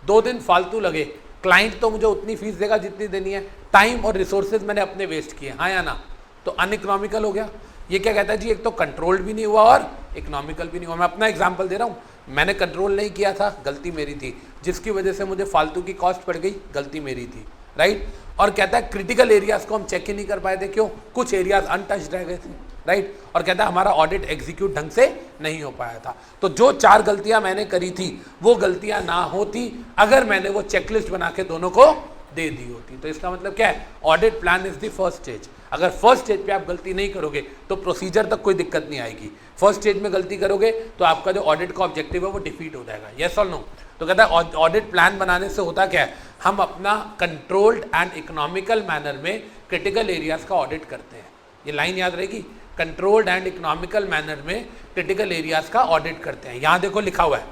2 दिन फालतू लगे, क्लाइंट तो मुझे उतनी फीस देगा जितनी देनी है, टाइम और रिसोर्सेज मैंने अपने वेस्ट किए, हाँ या ना, तो अनइकोनॉमिकल हो गया। ये क्या कहता है जी, एक तो कंट्रोल्ड भी नहीं हुआ और इकोनॉमिकल भी नहीं हुआ। मैं अपना एग्जांपल दे रहा हूँ, मैंने कंट्रोल नहीं किया था, गलती मेरी थी, जिसकी वजह से मुझे फालतू की कॉस्ट पड़ गई, गलती मेरी थी, राइट। और कहता है क्रिटिकल एरियाज को हम चेक ही नहीं कर पाए थे, क्यों, कुछ एरियाज अनटच्ड रह गए थे, राइट। और कहता है हमारा ऑडिट एग्जीक्यूट ढंग से नहीं हो पाया था। तो जो 4 गलतियां मैंने करी थी वो गलतियां ना होती अगर मैंने वो चेकलिस्ट बना के दोनों को दे दी होती। तो इसका मतलब क्या है, audit plan is the first stage. अगर फर्स्ट स्टेज पे आप गलती नहीं करोगे तो प्रोसीजर तक कोई दिक्कत नहीं आएगी। फर्स्ट स्टेज में गलती करोगे तो आपका जो ऑडिट का ऑब्जेक्टिव है वो डिफीट हो जाएगा। यस और नो। तो कहता है ऑडिट प्लान बनाने से होता क्या है, हम अपना कंट्रोल्ड एंड इकोनॉमिकल मैनर में क्रिटिकल एरियाज का ऑडिट करते हैं। ये लाइन याद रहेगी, कंट्रोल्ड एंड इकोनॉमिकल मैनर में क्रिटिकल एरियाज का ऑडिट करते हैं। यहां देखो लिखा हुआ है,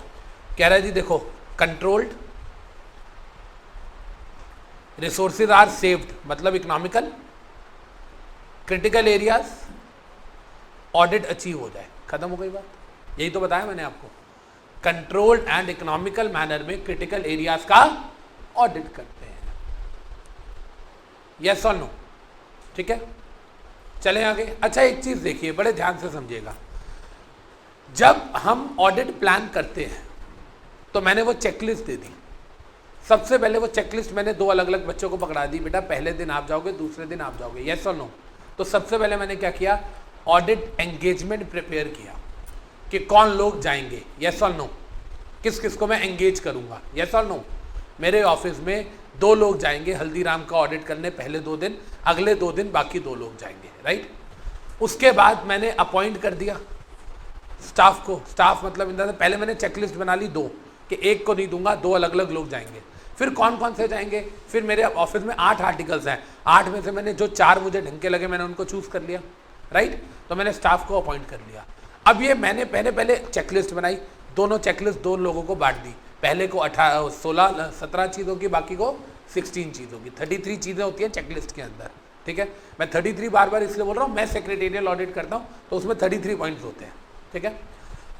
कह रहा है जी देखो, कंट्रोल्ड रिसोर्सेज आर सेव्ड, मतलब economical, critical areas audit achieve हो जाए, खत्म हो गई बात। यही तो बताया मैंने आपको, कंट्रोल्ड एंड इकोनॉमिकल मैनर में क्रिटिकल एरियाज का ऑडिट करते हैं। यस और नो, ठीक है, चलें आगे। अच्छा एक चीज देखिए, बड़े ध्यान से समझिएगा, जब हम ऑडिट प्लान करते हैं तो मैंने वो चेकलिस्ट दे दी। सबसे पहले वो चेकलिस्ट मैंने 2 अलग अलग बच्चों को पकड़ा दी, बेटा पहले दिन आप जाओगे, दूसरे दिन आप जाओगे, यस और नो। तो सबसे पहले मैंने क्या किया, ऑडिट एंगेजमेंट प्रिपेयर किया कि कौन लोग जाएंगे, यस और नो, किस किस को मैं एंगेज करूंगा, यस और नो। मेरे ऑफिस में 2 लोग जाएंगे हल्दीराम का ऑडिट करने पहले 2 दिन, अगले 2 दिन बाकी 2 लोग जाएंगे, राइट। उसके बाद मैंने अपॉइंट कर दिया स्टाफ को, स्टाफ मतलब इन पहले मैंने चेकलिस्ट बना ली 2 कि एक को नहीं दूंगा, 2 अलग अलग लोग जाएंगे। फिर कौन कौन से जाएंगे, फिर मेरे ऑफिस में 8 आर्टिकल्स हैं, 8 में से मैंने जो 4 मुझे ढंग के लगे मैंने उनको चूज कर लिया, राइट। तो मैंने स्टाफ को अपॉइंट कर लिया। अब ये मैंने पहले चेकलिस्ट बनाई, दोनों चेकलिस्ट 2 लोगों को बांट दी, पहले को 17 चीज़ों की, बाकी को 16 चीज़ों की। 33 चीज़ें होती हैं चेकलिस्ट के अंदर, ठीक है। मैं 33 बार बार इसलिए बोल रहा हूँ, मैं सेक्रेटेरियल ऑडिट करता हूँ तो उसमें 33 पॉइंट्स होते हैं, ठीक है।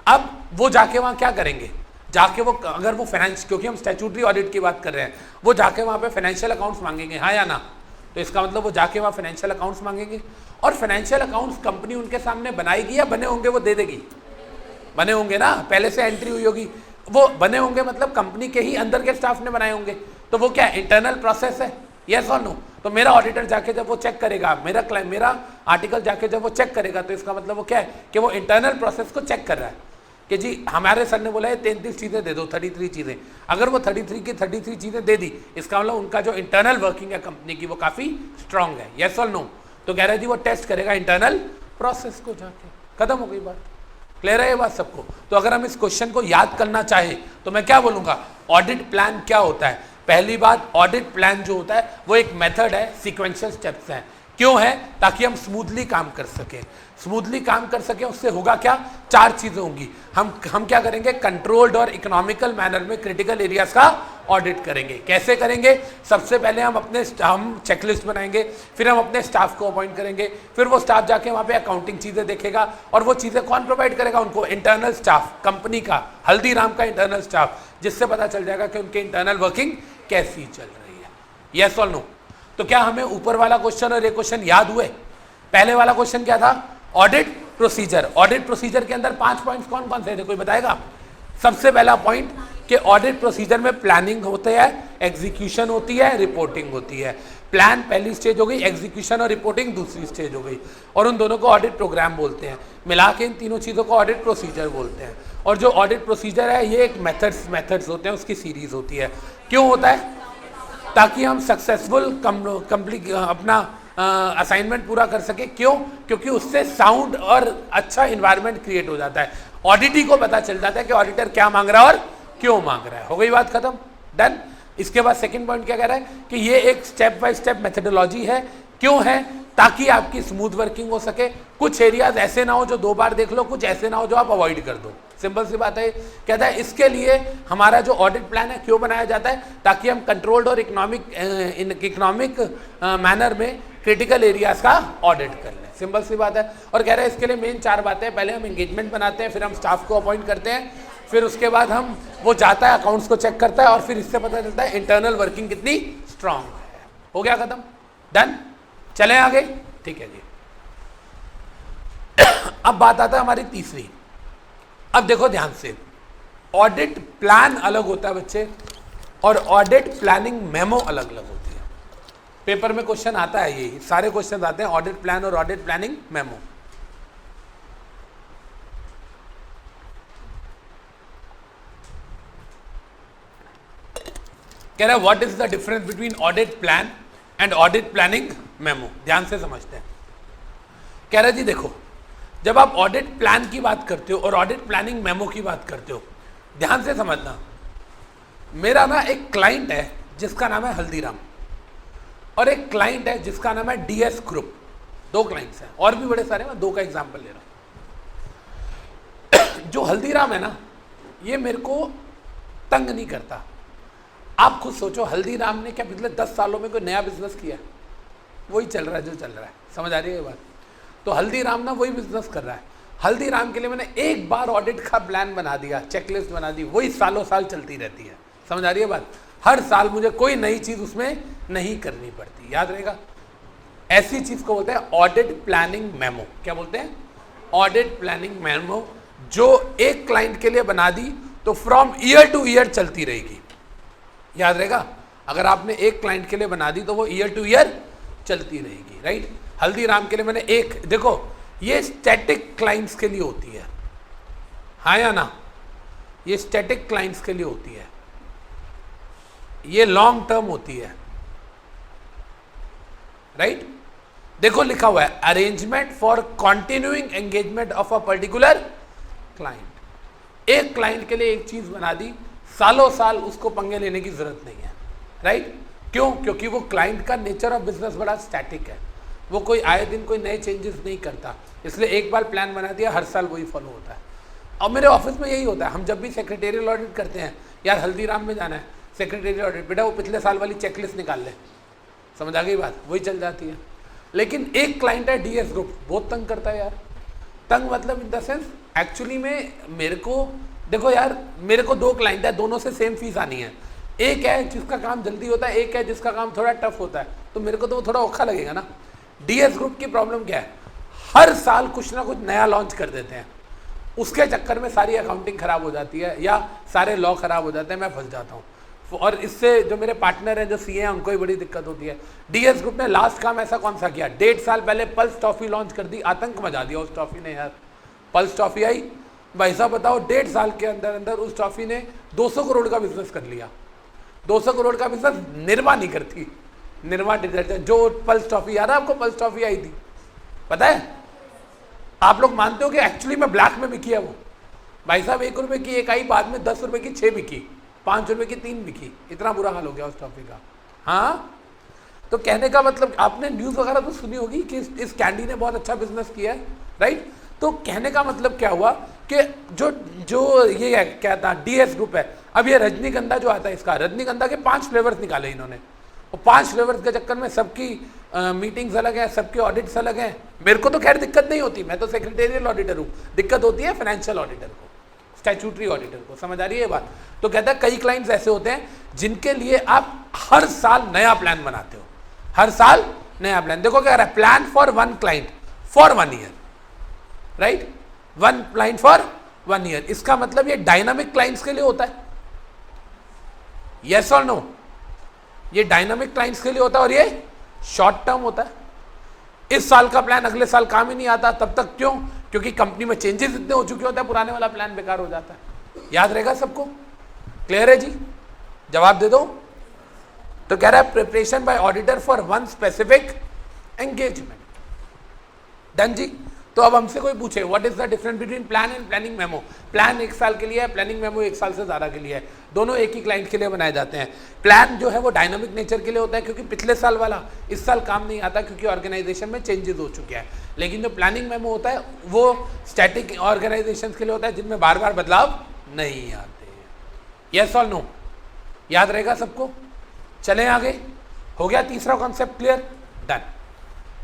अब वो जाके वहाँ क्या करेंगे, जाके वो अगर वो फाइनेंस, क्योंकि हम स्टैट्यूटरी ऑडिट की बात कर रहे हैं, वो जाके वहाँ पे फाइनेंशियल अकाउंट्स मांगेंगे, हाँ या ना। तो इसका मतलब वो जाके वहाँ फाइनेंशियल अकाउंट्स मांगेंगे, और फाइनेंशियल अकाउंट्स कंपनी उनके सामने बनाएगी या बने होंगे वो दे देगी, बने होंगे ना, पहले से एंट्री हुई होगी, वो बने होंगे मतलब कंपनी के ही अंदर के स्टाफ ने बनाए होंगे। तो वो क्या इंटरनल प्रोसेस है, यस और नो। तो मेरा ऑडिटर जाके जब वो चेक करेगा, मेरा आर्टिकल जाके जब वो चेक करेगा, तो इसका मतलब वो क्या है कि वो इंटरनल प्रोसेस को चेक कर रहा है कि जी हमारे सर ने बोला है 33 चीज़ें दे दो, 33 चीज़ें, अगर वो 33 की 33 चीज़ें दे दी, इसका मतलब उनका जो इंटरनल वर्किंग है कंपनी की वो काफ़ी स्ट्रांग है, यस और नो। तो कह रहे जी वो टेस्ट करेगा इंटरनल प्रोसेस को जाके, खत्म हो गई बात। क्लियर है ये बात सबको। तो अगर हम इस क्वेश्चन को याद करना चाहें तो मैं क्या बोलूँगा, ऑडिट प्लान क्या होता है। पहली बात, ऑडिट प्लान जो होता है वो एक मेथड है, सीक्वेंशियल स्टेप्स हैं। क्यों है, ताकि हम स्मूथली काम कर सकें। स्मूथली काम कर सकें उससे होगा क्या, 4 चीज़ें होंगी। हम क्या करेंगे, कंट्रोल्ड और इकोनॉमिकल मैनर में क्रिटिकल एरियाज का ऑडिट करेंगे। कैसे करेंगे, सबसे पहले हम चेकलिस्ट बनाएंगे, फिर हम अपने स्टाफ को अपॉइंट करेंगे, फिर वो स्टाफ जाके वहाँ पे अकाउंटिंग चीज़ें देखेगा, और वो चीज़ें कौन प्रोवाइड करेगा उनको, इंटरनल स्टाफ, कंपनी का, हल्दीराम का इंटरनल स्टाफ, जिससे पता चल जाएगा कि उनके इंटरनल वर्किंग कैसी चल रही है, यस और नो। तो क्या हमें ऊपर वाला क्वेश्चन और ये क्वेश्चन याद हुए। पहले वाला क्वेश्चन क्या था, ऑडिट प्रोसीजर। ऑडिट प्रोसीजर के अंदर 5 पॉइंट्स कौन कौन से थे, कोई बताएगा। सबसे पहला पॉइंट कि ऑडिट प्रोसीजर में प्लानिंग होते हैं, एग्जीक्यूशन होती है, रिपोर्टिंग होती है। प्लान पहली स्टेज हो गई, एग्जीक्यूशन और रिपोर्टिंग दूसरी स्टेज हो गई, और उन दोनों को ऑडिट प्रोग्राम बोलते हैं। मिला के इन तीनों चीज़ों को ऑडिट प्रोसीजर बोलते हैं। और जो ऑडिट प्रोसीजर है ये एक मेथड्स होते हैं, उसकी सीरीज होती है। क्यों होता है, ताकि हम सक्सेसफुल कंप्लीट अपना असाइनमेंट पूरा कर सके। क्यों, क्योंकि उससे साउंड और अच्छा इन्वायरमेंट क्रिएट हो जाता है। ऑडिटी को पता चल जाता है कि ऑडिटर क्या मांग रहा है और क्यों मांग रहा है। हो गई बात खत्म, डन। इसके बाद सेकंड पॉइंट क्या कह रहा है कि ये एक स्टेप बाय स्टेप मेथडोलॉजी है। क्यों है, ताकि आपकी स्मूथ वर्किंग हो सके। कुछ एरियाज ऐसे ना हो जो 2 बार देख लो, कुछ ऐसे ना हो जो आप अवॉइड कर दो। सिंपल सी बात है। कहता है इसके लिए हमारा जो ऑडिट प्लान है क्यों बनाया जाता है, ताकि हम कंट्रोल्ड और इकोनॉमिक मैनर में क्रिटिकल एरियाज का ऑडिट कर लें। सिंपल सी बात है। और कह रहे हैं इसके लिए मेन 4 बातें हैं। पहले हम एंगेजमेंट बनाते हैं, फिर हम स्टाफ को अपॉइंट करते हैं, फिर उसके बाद वो जाता है अकाउंट्स को चेक करता है, और फिर इससे पता चलता है इंटरनल वर्किंग कितनी स्ट्रांग है। हो गया खत्म, डन। चले आगे, ठीक है जी। अब बात आता है हमारी तीसरी। अब देखो ध्यान से, ऑडिट प्लान अलग होता है बच्चे, और ऑडिट प्लानिंग मेमो अलग अलग होती है। पेपर में क्वेश्चन आता है, यही सारे क्वेश्चन आते हैं, ऑडिट प्लान और ऑडिट प्लानिंग मेमो। कह रहा है what is the difference between audit plan and audit planning memo. ध्यान से समझते हैं। कह रहा है जी देखो, जब आप ऑडिट प्लान की बात करते हो और ऑडिट प्लानिंग मेमो की बात करते हो, ध्यान से समझना। मेरा ना एक क्लाइंट है जिसका नाम है हल्दीराम, और एक क्लाइंट है जिसका नाम है डीएस ग्रुप। 2 क्लाइंट्स हैं, और भी बड़े सारे, मैं 2 का एग्जांपल ले रहा हूं। जो हल्दीराम है ना, ये मेरे को तंग नहीं करता। आप खुद सोचो, हल्दीराम ने क्या पिछले 10 सालों में कोई नया बिजनेस किया? वही चल रहा है जो चल रहा है। समझ आ रही है ये बात? तो हल्दीराम ना वही बिजनेस कर रहा है। हल्दीराम के लिए मैंने एक बार ऑडिट का प्लान बना दिया, चेकलिस्ट बना दी, वही सालों साल चलती रहती है। समझ आ रही है बात? हर साल मुझे कोई नई चीज़ उसमें नहीं करनी पड़ती। याद रहेगा, ऐसी चीज़ को बोलते हैं ऑडिट प्लानिंग मेमो। क्या बोलते हैं? Audit planning memo. जो एक क्लाइंट के लिए बना दी तो फ्रॉम ईयर टू ईयर चलती रहेगी। याद रहेगा, अगर आपने एक क्लाइंट के लिए बना दी तो वो ईयर टू ईयर चलती रहेगी, राइट। हल्दीराम के लिए मैंने एक, देखो ये स्टैटिक क्लाइंट्स के लिए होती है, हाँ या ना? ये स्टैटिक क्लाइंट्स के लिए होती है, ये लॉन्ग टर्म होती है, राइट। देखो लिखा हुआ है arrangement for continuing engagement of a particular client. एक क्लाइंट के लिए एक चीज बना दी, सालों साल उसको पंगे लेने की जरूरत नहीं है, राइट? क्यों? क्योंकि वो क्लाइंट का नेचर ऑफ बिजनेस बड़ा स्टैटिक है, वो कोई आए दिन कोई नए चेंजेस नहीं करता, इसलिए एक बार प्लान बना दिया, हर साल वही फॉलो होता है। और मेरे ऑफिस में यही होता है, हम जब भी सेक्रेटेरियल ऑडिट करते हैं, यार हल्दीराम में जाना है सेक्रेटेरियल ऑडिट, बेटा वो पिछले साल वाली चेकलिस्ट निकाल ले, समझ आ गई बात, वही चल जाती है। लेकिन एक क्लाइंट है डीएस ग्रुप, बहुत तंग करता है यार। तंग मतलब इन द सेंस, एक्चुअली में मेरे को देखो यार, मेरे को 2 क्लाइंट है, दोनों से सेम फीस आनी है। एक है जिसका काम जल्दी होता है, एक है जिसका काम थोड़ा टफ होता है, तो मेरे को तो वो थोड़ा औखा लगेगा ना। डीएस ग्रुप की प्रॉब्लम क्या है, हर साल कुछ ना कुछ नया लॉन्च कर देते हैं, उसके चक्कर में सारी अकाउंटिंग खराब हो जाती है या सारे लॉ खराब हो जाते हैं, मैं फंस जाता हूँ। और इससे जो मेरे पार्टनर हैं जो सीए हैं उनको ही बड़ी दिक्कत होती है। डीएस ग्रुप ने लास्ट काम ऐसा कौन सा किया, 1.5 साल पहले पल्स टॉफी लॉन्च कर दी, आतंक मचा दिया उस टॉफी ने यार। पल्स टॉफी आई, भाई साहब बताओ 1.5 साल के अंदर अंदर उस टॉफी ने 200 करोड़ का बिजनेस कर लिया। 200 करोड़ का बिजनेस निर्मा नहीं करती, निर्मा डिटर्जेंट, जो पल्स टॉफी याद है आपको, पल्स टॉफी आई थी, पता है? आप लोग मानते हो कि एक्चुअली में ब्लैक में बिकी है वो, भाई साहब 1 रुपए की एक आई, बाद में 10 रुपए की 6 बिकी, 5 रुपए की 3 बिकी, इतना बुरा हाल हो गया उस टॉफी का। हाँ, तो कहने का मतलब, आपने न्यूज़ वगैरह तो सुनी होगी कि इस कैंडी ने बहुत अच्छा बिजनेस किया है, राइट? तो कहने का मतलब क्या हुआ कि जो जो ये क्या था डीएस ग्रुप है, अब ये रजनीगंधा जो आता है, इसका रजनीगंधा के 5 फ्लेवर्स निकाले इन्होंने, और 5 फ्लेवर्स के चक्कर में सबकी मीटिंग्स अलग हैं, सबके ऑडिट्स अलग हैं। मेरे को तो खैर दिक्कत नहीं होती, मैं तो सेक्रेटेरियल ऑडिटर हूँ, दिक्कत होती है फाइनेंशियल ऑडिटर को, स्टैट्यूटरी ऑडिटर को, समझ आ रही है बात? तो कहता है कई क्लाइंट्स ऐसे होते हैं जिनके लिए आप हर साल नया प्लान बनाते हो, हर साल नया प्लान। देखो क्या रहा है, plan for 1 client for 1 year, right? 1 client for 1 year, इसका मतलब ये डायनामिक क्लाइंट्स के लिए होता है, यस और नो? ये डायनामिक क्लाइंट्स के लिए होता है और ये शॉर्ट टर्म होता है। इस साल का प्लान अगले साल काम ही नहीं आता, तब तक क्यों? क्योंकि कंपनी में चेंजेस इतने हो चुके होते हैं, पुराने वाला प्लान बेकार हो जाता है। याद रहेगा सबको? क्लियर है जी? जवाब दे दो। तो कह रहा है preparation by auditor for 1 specific engagement, done जी। तो अब हमसे कोई पूछे what is the difference between plan and planning memo, plan 1 साल के लिए है, प्लानिंग मेमो 1 साल से ज़्यादा के लिए है, दोनों एक ही क्लाइंट के लिए बनाए जाते हैं। प्लान जो है वो डायनामिक नेचर के लिए होता है, क्योंकि पिछले साल वाला इस साल काम नहीं आता, क्योंकि ऑर्गेनाइजेशन में चेंजेस हो चुके हैं। लेकिन जो प्लानिंग मेमो होता है वो स्टैटिक ऑर्गेनाइजेशन के लिए होता है, जिनमें बार बार बदलाव नहीं आते। यस और नो? याद रहेगा सबको? चलें आगे। हो गया तीसरा कॉन्सेप्ट क्लियर? डन।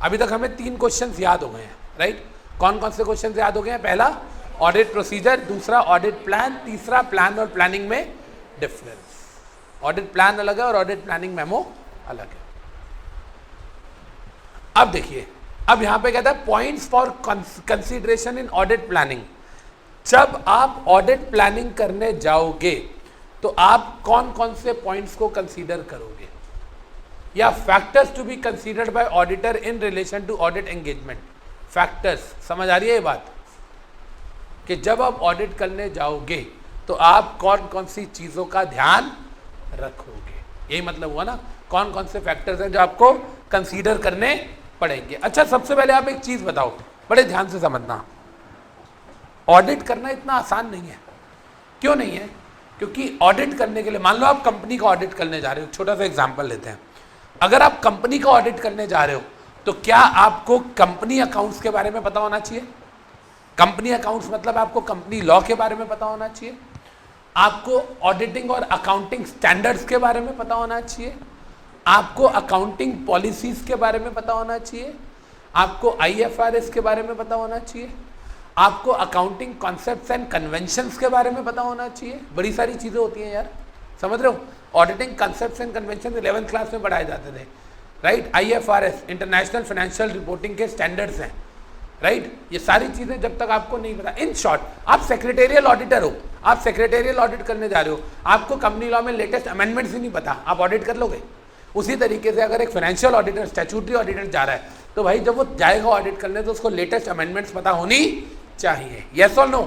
अभी तक हमें 3 क्वेश्चन याद हो गए हैं, राइट? कौन कौन से क्वेश्चन याद हो गए हैं? पहला ऑडिट प्रोसीजर, दूसरा ऑडिट प्लान, तीसरा प्लान और प्लानिंग में डिफरेंस। ऑडिट प्लान अलग है और ऑडिट प्लानिंग मेमो अलग है। अब देखिए, अब यहां पे कहता है points for consideration in audit planning. जब आप ऑडिट प्लानिंग करने जाओगे तो आप कौन कौन से पॉइंट्स को कंसीडर करोगे, या factors to be considered by auditor in relation to audit engagement. Factors, समझ आ रही है ये बात? कि जब आप ऑडिट करने जाओगे तो आप कौन कौन सी चीजों का ध्यान रखोगे, यही मतलब हुआ ना। कौन कौन से फैक्टर्स हैं जो आपको कंसीडर करने पड़ेंगे। अच्छा, सबसे पहले आप एक चीज बताओ, बड़े ध्यान से समझना, ऑडिट करना इतना आसान नहीं है। क्यों नहीं है? क्योंकि ऑडिट करने के लिए, मान लो आप कंपनी का ऑडिट करने जा रहे हो, छोटा सा एग्जांपल लेते हैं। अगर आप कंपनी का ऑडिट करने जा रहे हो तो क्या आपको कंपनी अकाउंट्स के बारे में पता होना चाहिए? कंपनी अकाउंट्स मतलब आपको कंपनी लॉ के बारे में पता होना चाहिए, आपको ऑडिटिंग और अकाउंटिंग स्टैंडर्ड्स के बारे में पता होना चाहिए, आपको अकाउंटिंग पॉलिसीज के बारे में पता होना चाहिए, आपको IFRS के बारे में पता होना चाहिए, आपको अकाउंटिंग कॉन्सेप्ट्स एंड कन्वेंशंस के बारे में पता होना चाहिए। बड़ी सारी चीज़ें होती हैं यार, समझ रहे हो? Auditing concepts and convention 11th class में पढ़ाए जाते थे, right? IFRS international financial reporting के स्टैंडर्ड्स हैं, राइट? ये सारी चीज़ें जब तक आपको नहीं पता, इन शॉर्ट आप सेक्रेटेरियल ऑडिटर हो, आप सेक्रेटेरियल ऑडिट करने जा रहे हो, आपको कंपनी लॉ में लेटेस्ट अमेंडमेंट्स ही नहीं पता, आप ऑडिट कर लोगे? उसी तरीके से अगर एक फाइनेंशियल ऑडिटर, स्टैट्यूटरी ऑडिटर जा रहा है, तो भाई जब वो जाएगा ऑडिट करने तो उसको लेटेस्ट अमेंडमेंट्स पता होनी चाहिए। यस और नो?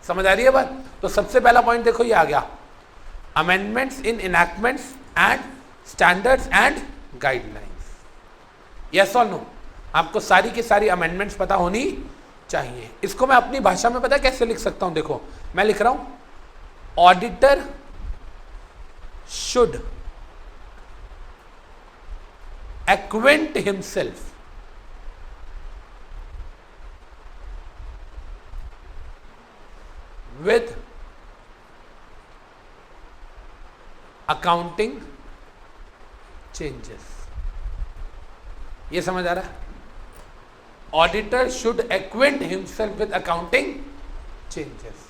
समझ आ रही है बात? तो सबसे पहला पॉइंट देखो ये आ गया, amendments in enactments and standards and guidelines. Yes और नो? आपको सारी की सारी अमेंडमेंट्स पता होनी चाहिए। इसको मैं अपनी भाषा में पता है कैसे लिख सकता हूं, देखो मैं लिख रहा हूं auditor should acquaint himself with accounting changes। ये समझ आ रहा है? Auditor should acquaint himself with accounting changes।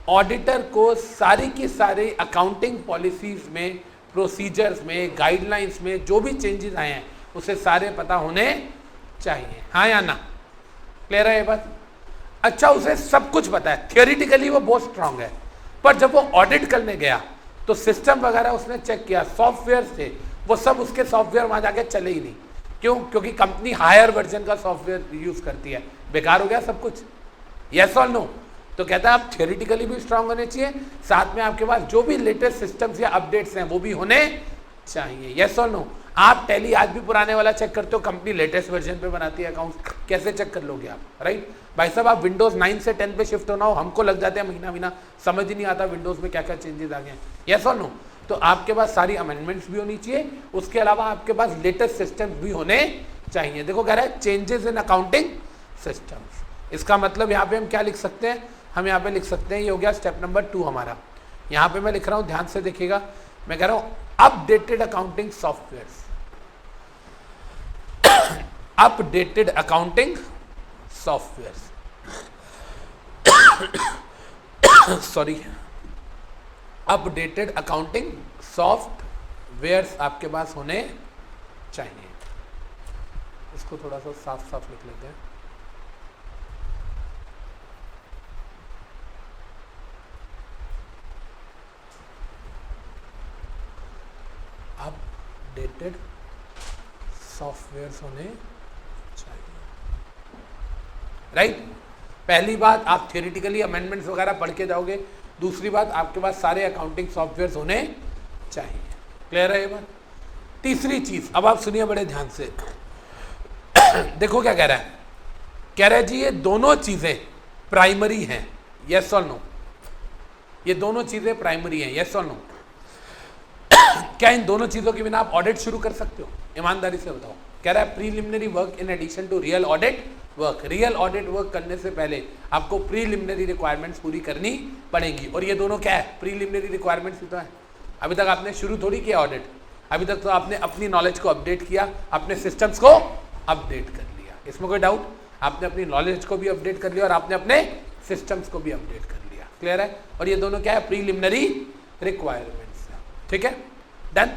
Auditor को सारी की सारी अकाउंटिंग पॉलिसीज में, प्रोसीजर्स में, गाइडलाइंस में जो भी चेंजेस आए हैं उसे सारे पता होने चाहिए, हाँ या ना? क्लियर है ये बात? अच्छा, उसे सब कुछ पता है, थियोरिटिकली वो बहुत स्ट्रांग है, पर जब वो ऑडिट करने गया तो सिस्टम वगैरह उसने चेक किया, सॉफ्टवेयर थे वो सब उसके सॉफ्टवेयर वहां जाके चले ही नहीं। क्यों? क्योंकि कंपनी हायर वर्जन का सॉफ्टवेयर यूज करती है। बेकार हो गया सब कुछ? यस और नो? तो कहता है आप थियोरिटिकली भी स्ट्रांग होने चाहिए, साथ में आपके पास जो भी लेटेस्ट सिस्टम्स या अपडेट्स हैं वो भी होने चाहिए। यस और नो? आप टैली आज भी पुराने वाला चेक करते हो, कंपनी लेटेस्ट वर्जन पे बनाती है अकाउंट, कैसे चेक कर लोगे आप? राइट भाई साहब, आप विंडोज 9 से 10 पे शिफ्ट होना हो, हमको लग जाते हैं महीना, समझ ही नहीं आता विंडोज में क्या क्या चेंजेस आ गए हैं। यस और नो? तो आपके पास सारी अमेंडमेंट्स भी होनी चाहिए, उसके अलावा आपके पास लेटेस्ट सिस्टम्स भी होने चाहिए। देखो कह रहा है चेंजेस इन अकाउंटिंग सिस्टम्स, इसका मतलब यहाँ पे हम क्या लिख सकते हैं? हम यहाँ पे लिख सकते हैं, ये हो गया स्टेप नंबर 2 हमारा। यहाँ पे मैं लिख रहा हूँ, ध्यान से देखिएगा, मैं कह रहा हूँ updated accounting software, updated accounting software, sorry, updated accounting software आपके पास होने चाहिए। इसको थोड़ा सा साफ साफ लिख लेते हैं। अपडेटेड सॉफ्टवेयर होने चाहिए। राइट? पहली बात, आप थियोरिटिकली अमेंडमेंट्स वगैरह पढ़ के जाओगे। दूसरी बात, आपके पास सारे अकाउंटिंग सॉफ्टवेयर होने चाहिए। क्लियर है ये बात? तीसरी चीज, अब आप सुनिए बड़े ध्यान से। देखो क्या कह रहा है, कह रहा है जी ये दोनों चीजें प्राइमरी हैं। यस और नो? ये दोनों चीजें प्राइमरी हैं। यस और नो? क्या इन दोनों चीजों के बिना आप ऑडिट शुरू कर सकते हो? ईमानदारी से बताओ। कह रहा है preliminary work in addition to real audit work. Real audit work करने से पहले आपको प्रीलिमिनरी रिक्वायरमेंट्स पूरी करनी पड़ेंगी। और ये दोनों क्या है? प्रीलिमिनरी रिक्वायरमेंट्स ही तो है। अभी तक आपने शुरू थोड़ी किया ऑडिट, अभी तक तो आपने अपनी नॉलेज को अपडेट किया, अपने सिस्टम्स को अपडेट कर लिया। इसमें कोई डाउट? आपने अपनी नॉलेज को भी अपडेट कर लिया और आपने अपने सिस्टम्स को भी अपडेट कर लिया। क्लियर है? और ये दोनों क्या है? प्रीलिमिनरी रिक्वायरमेंट्स है। ठीक है, डन।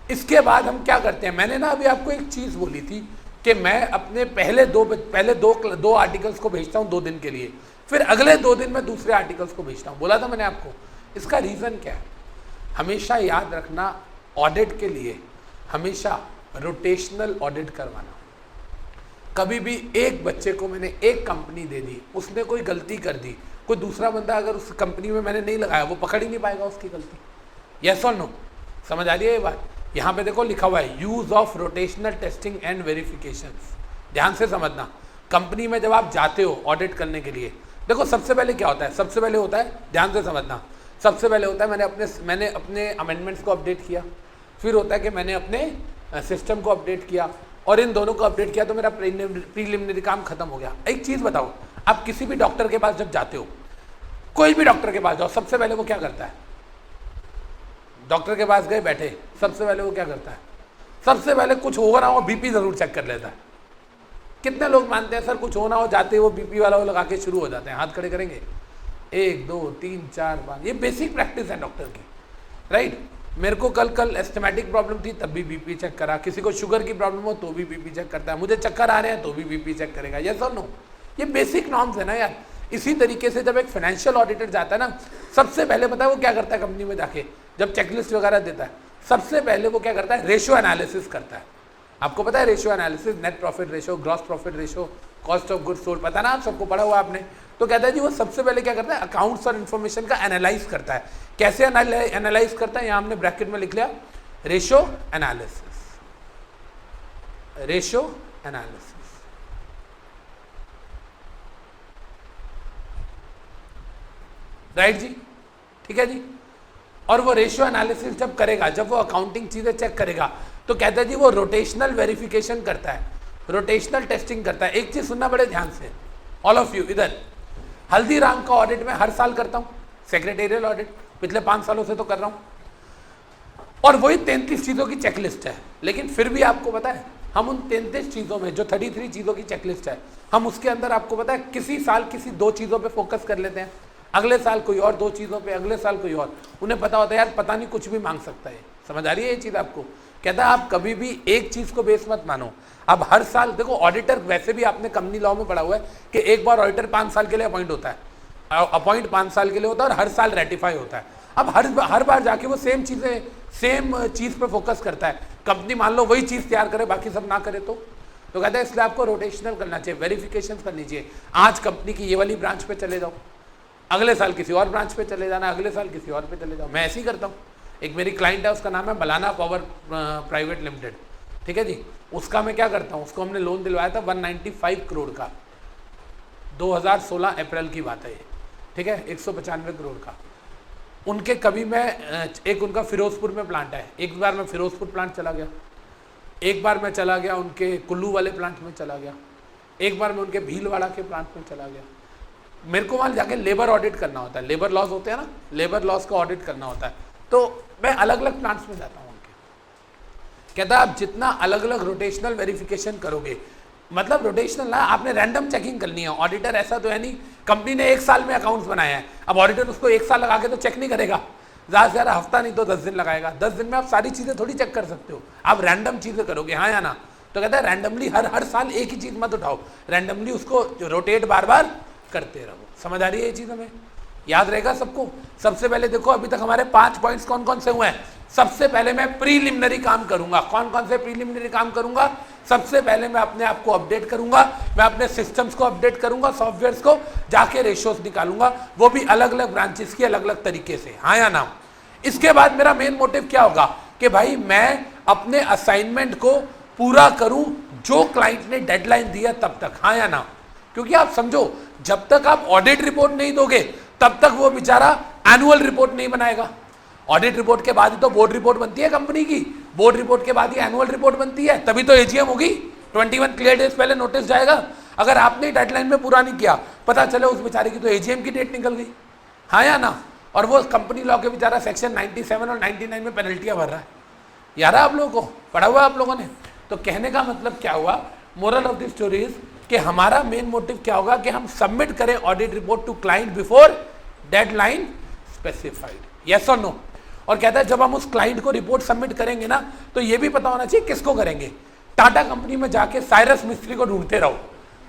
इसके बाद हम क्या करते हैं? मैंने ना अभी आपको एक चीज बोली थी कि मैं अपने पहले दो आर्टिकल्स को भेजता हूं 2 दिन के लिए, फिर अगले 2 दिन में दूसरे आर्टिकल्स को भेजता हूं। बोला था मैंने आपको। इसका रीजन क्या है? हमेशा याद रखना, ऑडिट के लिए हमेशा रोटेशनल ऑडिट करवाना। कभी भी एक बच्चे को मैंने एक कंपनी दे दी, उसने कोई गलती कर दी, कोई दूसरा बंदा अगर उस कंपनी में मैंने नहीं लगाया, वो पकड़ ही नहीं पाएगा उसकी गलती। यस और नो? समझ आ रही है ये बात? यहाँ पे देखो लिखा हुआ है use of rotational testing and verifications. ध्यान से समझना, कंपनी में जब आप जाते हो ऑडिट करने के लिए, देखो सबसे पहले क्या होता है? सबसे पहले होता है, ध्यान से समझना, सबसे पहले होता है मैंने अपने अमेंडमेंट्स को अपडेट किया, फिर होता है कि मैंने अपने सिस्टम को अपडेट किया, और इन दोनों को अपडेट किया तो मेरा प्रीलिमिनरी काम खत्म हो गया। एक चीज़ बताओ, आप किसी भी डॉक्टर के पास जब जाते हो, कोई भी डॉक्टर के पास जाओ, सबसे पहले वो क्या करता है? डॉक्टर के पास गए, बैठे, सबसे पहले वो क्या करता है? सबसे पहले कुछ हो ना हो बीपी जरूर चेक कर लेता है। कितने लोग मानते हैं सर कुछ हो ना हो जाते वो बीपी वाला वो लगा के शुरू हो जाते हैं? हाथ खड़े करेंगे? 1 2 3 4 5। ये बेसिक प्रैक्टिस है डॉक्टर की। राइट? मेरे को कल एस्थमेटिक प्रॉब्लम थी तब भी बीपी चेक करा, किसी को शुगर की प्रॉब्लम हो तो भी बीपी चेक करता है, मुझे चक्कर आ रहे हैं तो भी बीपी चेक करेगा। यस और नो? ये बेसिक नॉर्म्स है ना यार। इसी तरीके से जब एक फाइनेंशियल ऑडिटर जाता है ना, सबसे पहले पता है वो क्या करता है? कंपनी में जाके जब चेकलिस्ट वगैरह देता है, सबसे पहले वो क्या करता है? रेशियो एनालिसिस करता है। आपको पता है ratio analysis? Net profit ratio, gross profit ratio, cost of goods sold, पता ना आप सबको, पढ़ा हुआ आपने। तो कहता है जी वो सबसे पहले क्या करता है? अकाउंट्स और इन्फॉर्मेशन का एनालाइज करता है। कैसे एनालाइज करता है? यहाँ हमने ब्रैकेट में लिख लिया ratio analysis. Ratio analysis right जी, ठीक है जी। और वो रेशियो एनालिसिस जब करेगा, जब वो अकाउंटिंग चीज़ें चेक करेगा, तो कहता है जी वो रोटेशनल वेरिफिकेशन करता है, रोटेशनल टेस्टिंग करता है। एक चीज़ सुनना बड़े ध्यान से, ऑल ऑफ यू, इधर हल्दीराम का ऑडिट मैं हर साल करता हूँ, सेक्रेटेरियल ऑडिट पिछले 5 सालों से तो कर रहा हूँ, और वही 33 चीज़ों की चेकलिस्ट है। लेकिन फिर भी आपको पता है, हम उन 33 चीज़ों में जो 33 चीज़ों की चेकलिस्ट है, हम उसके अंदर आपको पता है किसी साल किसी 2 चीज़ों पे फोकस कर लेते हैं, अगले साल कोई और 2 चीज़ों पे, अगले साल कोई और। उन्हें पता होता है यार पता नहीं कुछ भी मांग सकता है। समझ आ रही है ये चीज़ आपको? कहता है आप कभी भी एक चीज़ को बेस मत मानो। अब हर साल देखो, ऑडिटर वैसे भी आपने कंपनी लॉ में पढ़ा हुआ है कि एक बार ऑडिटर 5 साल के लिए अपॉइंट होता है, अपॉइंट 5 साल के लिए होता है, और हर साल रेटिफाई होता है। अब हर बार जाके वो सेम चीज़ पे फोकस करता है। कंपनी मान लो वही चीज़ तैयार करे, बाकी सब ना करे, तो कहता है इसलिए आपको रोटेशनल करना चाहिए, वेरिफिकेशन करनी चाहिए। आज कंपनी की ये वाली ब्रांच पे चले जाओ, अगले साल किसी और ब्रांच पे चले जाना, अगले साल किसी और पे चले जाओ। मैं ऐसे ही करता हूँ। एक मेरी क्लाइंट है, उसका नाम है बलाना पावर प्राइवेट लिमिटेड, ठीक है जी। उसका मैं क्या करता हूँ, उसको हमने लोन दिलवाया था 195 करोड़ का, 2016 अप्रैल की बात है ये, ठीक है, 195 करोड़ का। उनके कभी मैं एक उनका फिरोजपुर में प्लांट है, एक बार मैं फिरोजपुर प्लांट चला गया, एक बार मैं चला गया उनके कुल्लू वाले प्लांट में चला गया, एक बार मैं उनके भीलवाड़ा के प्लांट में चला गया। मेरे को वहाँ जाके लेबर ऑडिट करना होता है, लेबर लॉस होते हैं ना, लेबर लॉस का ऑडिट करना होता है, तो मैं अलग अलग प्लांट्स में जाता हूँ उनके। कहता है आप जितना अलग अलग रोटेशनल वेरिफिकेशन करोगे, मतलब रोटेशनल ना, आपने रैंडम चेकिंग करनी है। ऑडिटर ऐसा तो है नहीं, कंपनी ने 1 साल में अकाउंट्स बनाया है, अब ऑडिटर उसको 1 साल लगा के तो चेक नहीं करेगा, ज़्यादा से ज़्यादा हफ्ता नहीं तो 10 दिन लगाएगा। 10 दिन में आप सारी चीज़ें थोड़ी चेक कर सकते हो, आप रैंडम चीज़ें करोगे, हाँ या ना? तो कहता है रैंडमली हर साल एक ही चीज़ मत उठाओ, रैंडमली उसको रोटेट बार बार करते रहो। समझ आ रही है ये चीज़? हमें याद रहेगा सबको? सबसे पहले देखो, अभी तक हमारे 5 पॉइंट्स कौन कौन से हुए हैं। सबसे पहले मैं प्रीलिमिनरी काम करूंगा। कौन कौन से प्रीलिमिनरी काम करूंगा? सबसे पहले मैं अपने आप को अपडेट करूंगा, मैं अपने सिस्टम्स को अपडेट करूंगा, सॉफ्टवेयर्स को, जाके रेशियोज निकालूंगा, वो भी अलग अलग ब्रांचेस की अलग अलग तरीके से, हाँ या ना? इसके बाद मेरा मेन मोटिव क्या होगा कि भाई मैं अपने असाइनमेंट को पूरा करूं जो क्लाइंट ने डेडलाइन दिया तब तक, हाँ या ना? क्योंकि आप समझो, जब तक आप ऑडिट रिपोर्ट नहीं दोगे तब तक वो बेचारा एनुअल रिपोर्ट नहीं बनाएगा। ऑडिट रिपोर्ट के बाद ही तो बोर्ड रिपोर्ट बनती है कंपनी की, बोर्ड रिपोर्ट के बाद ही एनुअल रिपोर्ट बनती है, तभी तो एजीएम होगी। 21 क्लियर डेज पहले नोटिस जाएगा। अगर आपने डेडलाइन में पूरा नहीं किया, पता चले उस बेचारे की तो एजीएम की डेट निकल गई, हाँ या ना? और वो कंपनी लॉ के बेचारा सेक्शन 97 और 99 में पेनल्टियां भर रहा है। यार आप लोगों को पढ़ा हुआ आप लोगों ने? तो कहने का मतलब क्या हुआ, moral of the story is कि हमारा मेन मोटिव क्या होगा कि हम सबमिट करें audit report to client before deadline specified, yes और नो? और कहता है जब हम उस क्लाइंट को रिपोर्ट सबमिट करेंगे ना, तो ये भी पता होना चाहिए किसको करेंगे। टाटा कंपनी में जाके साइरस मिस्त्री को ढूंढते रहो,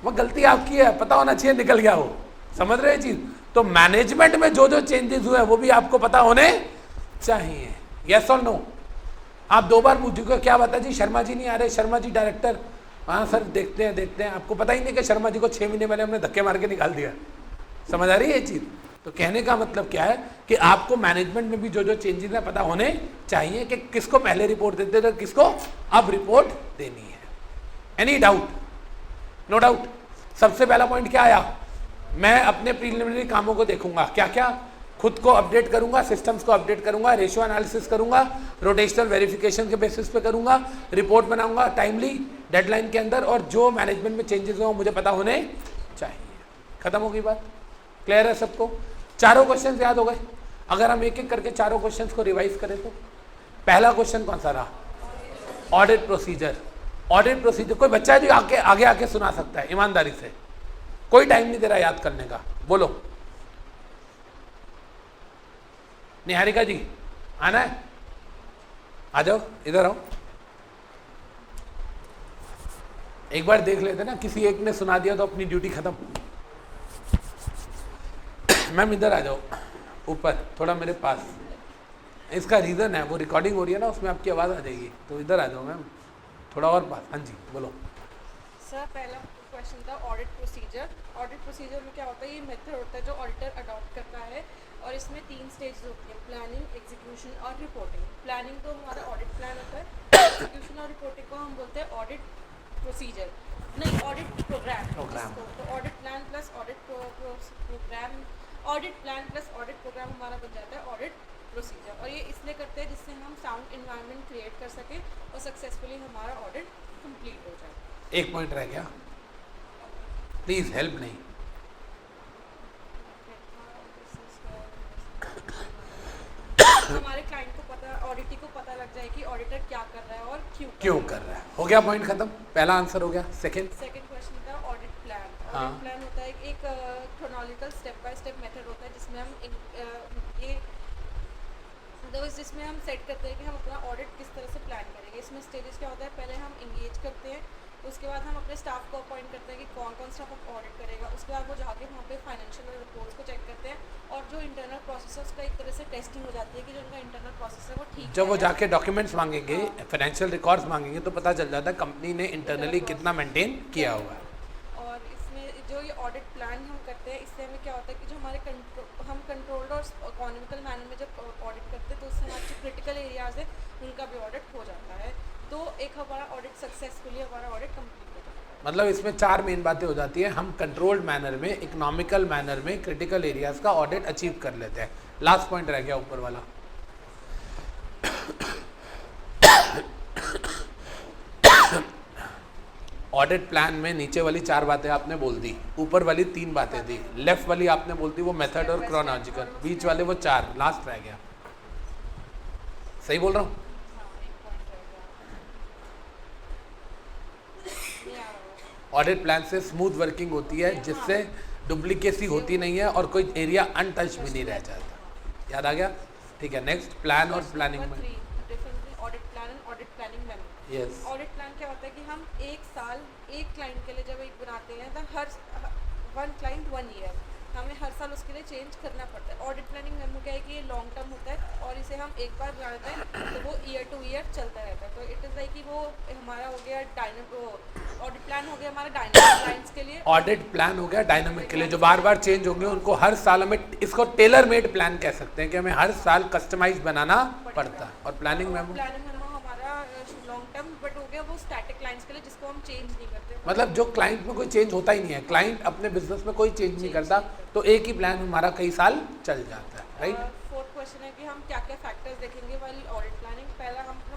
वो गलती आपकी है, पता होना चाहिए निकल गया वो। समझ रहे चीज? तो मैनेजमेंट में जो जो चेंजेस हुए वो भी आपको पता होने चाहिए, यस और नो? आप 2 बार पूछ चुके हो, क्या बता जी शर्मा जी नहीं आ रहे, शर्मा जी डायरेक्टर, हाँ सर देखते हैं। आपको पता ही नहीं कि शर्मा जी को 6 महीने पहले हमने धक्के मार के निकाल दिया। समझ आ रही है ये चीज़? तो कहने का मतलब क्या है कि आपको मैनेजमेंट में भी जो जो चेंजेस है पता होने चाहिए कि किसको पहले रिपोर्ट देते थे, किसको अब रिपोर्ट देनी है। Any doubt? No doubt. सबसे पहला पॉइंट क्या आया, मैं अपने प्रीलिमिनरी कामों को देखूंगा, क्या क्या, खुद को अपडेट करूंगा, सिस्टम्स को अपडेट करूंगा, रेशियो एनालिसिस करूंगा, रोटेशनल वेरिफिकेशन के बेसिस पे करूंगा, रिपोर्ट बनाऊंगा टाइमली डेडलाइन के अंदर, और जो मैनेजमेंट में चेंजेस हो मुझे पता होने चाहिए। खत्म हो गई बात? क्लियर है सबको? चारों क्वेश्चन याद हो गए? अगर हम एक एक करके चारों क्वेश्चन को रिवाइज करें तो पहला क्वेश्चन कौन सा रहा? Audit procedure. ऑडिट प्रोसीजर कोई बच्चा है जो आगे आके सुना सकता है ईमानदारी से? कोई टाइम नहीं दे रहा याद करने का, बोलो। निहारिका जी आना है? आ जाओ, इधर आओ। एक बार देख लेते ना, किसी एक ने सुना दिया तो अपनी ड्यूटी खत्म। मैम इधर आ जाओ, ऊपर थोड़ा मेरे पास। इसका रीज़न है वो रिकॉर्डिंग हो रही है ना, उसमें आपकी आवाज़ आ जाएगी, तो इधर आ जाओ मैम, थोड़ा और पास। हाँ जी बोलो। सर पहला क्वेश्चन था ऑडिट प्रोसीजर। ऑडिट प्रोसीजर में क्या होता है, ये मेथड होता है जो ऑडिटर अडॉप्ट करता है, और इसमें 3 स्टेज होती है, प्लानिंग, एग्जीक्यूशन और रिपोर्टिंग। प्लानिंग तो हमारा ऑडिट प्लान होता है, एग्जीक्यूशन और रिपोर्टिंग को हम बोलते हैं ऑडिट प्रोसीजर, नहीं ऑडिट प्रोग्राम। तो audit plan plus audit programme audit plan plus audit programme हमारा बन जाता है ऑडिट प्रोसीजर, और ये इसलिए करते हैं जिससे हम साउंड इन्वायरमेंट क्रिएट कर सकें और सक्सेसफुली हमारा ऑडिट कंप्लीट हो जाए। एक पॉइंट रह गया, प्लीज हेल्प नहीं। हमारे क्लाइंट को पता, ऑडिटर को पता लग जाए कि ऑडिटर क्या कर रहा है और क्यों कर रहा है। हो गया पॉइंट खत्म, पहला आंसर हो गया। सेकंड क्वेश्चन था ऑडिट प्लान। हाँ। ऑडिट प्लान होता है एक chronological step by step method होता है जिसमें हम ये जिसमें हम सेट करते हैं कि हम अपना ऑडिट किस तरह से प्लान करेंगे। इसमें स्टेजेस क्या होता है, पहले हम इंगेज करते हैं, उसके बाद हम अपने स्टाफ को अपॉइंट करते हैं कि कौन कौन स्टाफ ऑडिट करेगा, उसके बाद वो जाके वहाँ पे फाइनेंशियल रिपोर्ट्स को चेक करते हैं, और जो इंटरनल प्रोसेस है उसका एक तरह से टेस्टिंग हो जाती है कि जो उनका इंटरनल प्रोसेस है वो ठीक जब वो है। जाके डॉक्यूमेंट्स मांगेंगे, फाइनेंशियल रिकॉर्ड्स मांगेंगे, तो पता चल जाता है कंपनी ने इंटरनली कितना मेंटेन किया हुआ है। और इसमें जो ये ऑडिट प्लान हम करते हैं, इससे हमें क्या होता है कि जो हमारे हम कंट्रोल्ड और इकोनॉमिकल मैनर में जब ऑडिट करते हैं तो उससे हमारे जो क्रिटिकल एरियाज है उनका भी ऑडिट हो जाता है, तो एक हमारा ऑडिट सक्सेसफुली हमारा ऑडिट कंप्लीट हो जाता है। मतलब इसमें चार मेन बातें हो जाती है, हम कंट्रोल्ड मैनर में, इकोनॉमिकल मैनर में क्रिटिकल एरियाज का ऑडिट अचीव कर लेते हैं। लास्ट पॉइंट रह गया ऊपर वाला। ऑडिट प्लान में नीचे वाली चार बातें आपने बोल दी, ऊपर वाली तीन बातें थी, लेफ्ट वाली आपने बोल दी वो मेथड और क्रोनोलॉजिकल, बीच वाले वो चार, लास्ट रह गया। सही बोल रहा हूँ? ऑडिट प्लान से स्मूथ वर्किंग होती है जिससे डुप्लीकेसी होती नहीं है और कोई एरिया अनटच भी नहीं रह जाता। याद आ गया? ठीक है, नेक्स्ट प्लान और प्लानिंग में। Audit plan and audit planning memo. Yes. Audit plan क्या होता है कि हम एक साल एक क्लाइंट के लिए जब एक बनाते हैं तो हर वन क्लाइंट 1 ईयर, हमें हर साल उसके लिए चेंज करना पड़ता है। ऑडिट प्लानिंग मेमो क्या है कि ये लॉन्ग टर्म होता है और इसे हम एक बार बना देते हैं तो वो ईयर टू ईयर चलता रहता है। तो इट इज़ लाइक कि वो हमारा हो गया ऑडिट प्लान हो गया हमारा डायनामिक क्लाइंट्स के लिए। ऑडिट प्लान हो गया डायनामिक के लिए, जो बार बार चेंज होंगे उनको हर साल हमें, इसको टेलर मेड प्लान कह सकते हैं कि हमें हर साल कस्टमाइज बनाना पड़ता है। और प्लानिंग मेमो हमारा लॉन्ग टर्म बट हो गया वो स्टैटिक क्लाइंट्स के लिए जिसको हम चेंज नहीं करते। मतलब जो क्लाइंट में कोई चेंज होता ही नहीं है, क्लाइंट अपने बिजनेस में कोई चेंज नहीं करता, तो एक ही प्लान हमारा कई साल चल जाता है, राइट? फोर्थ क्वेश्चन है कि हम क्या क्या फैक्टर्स देखेंगे वाली ऑडिट प्लानिंग। पहला हम अपना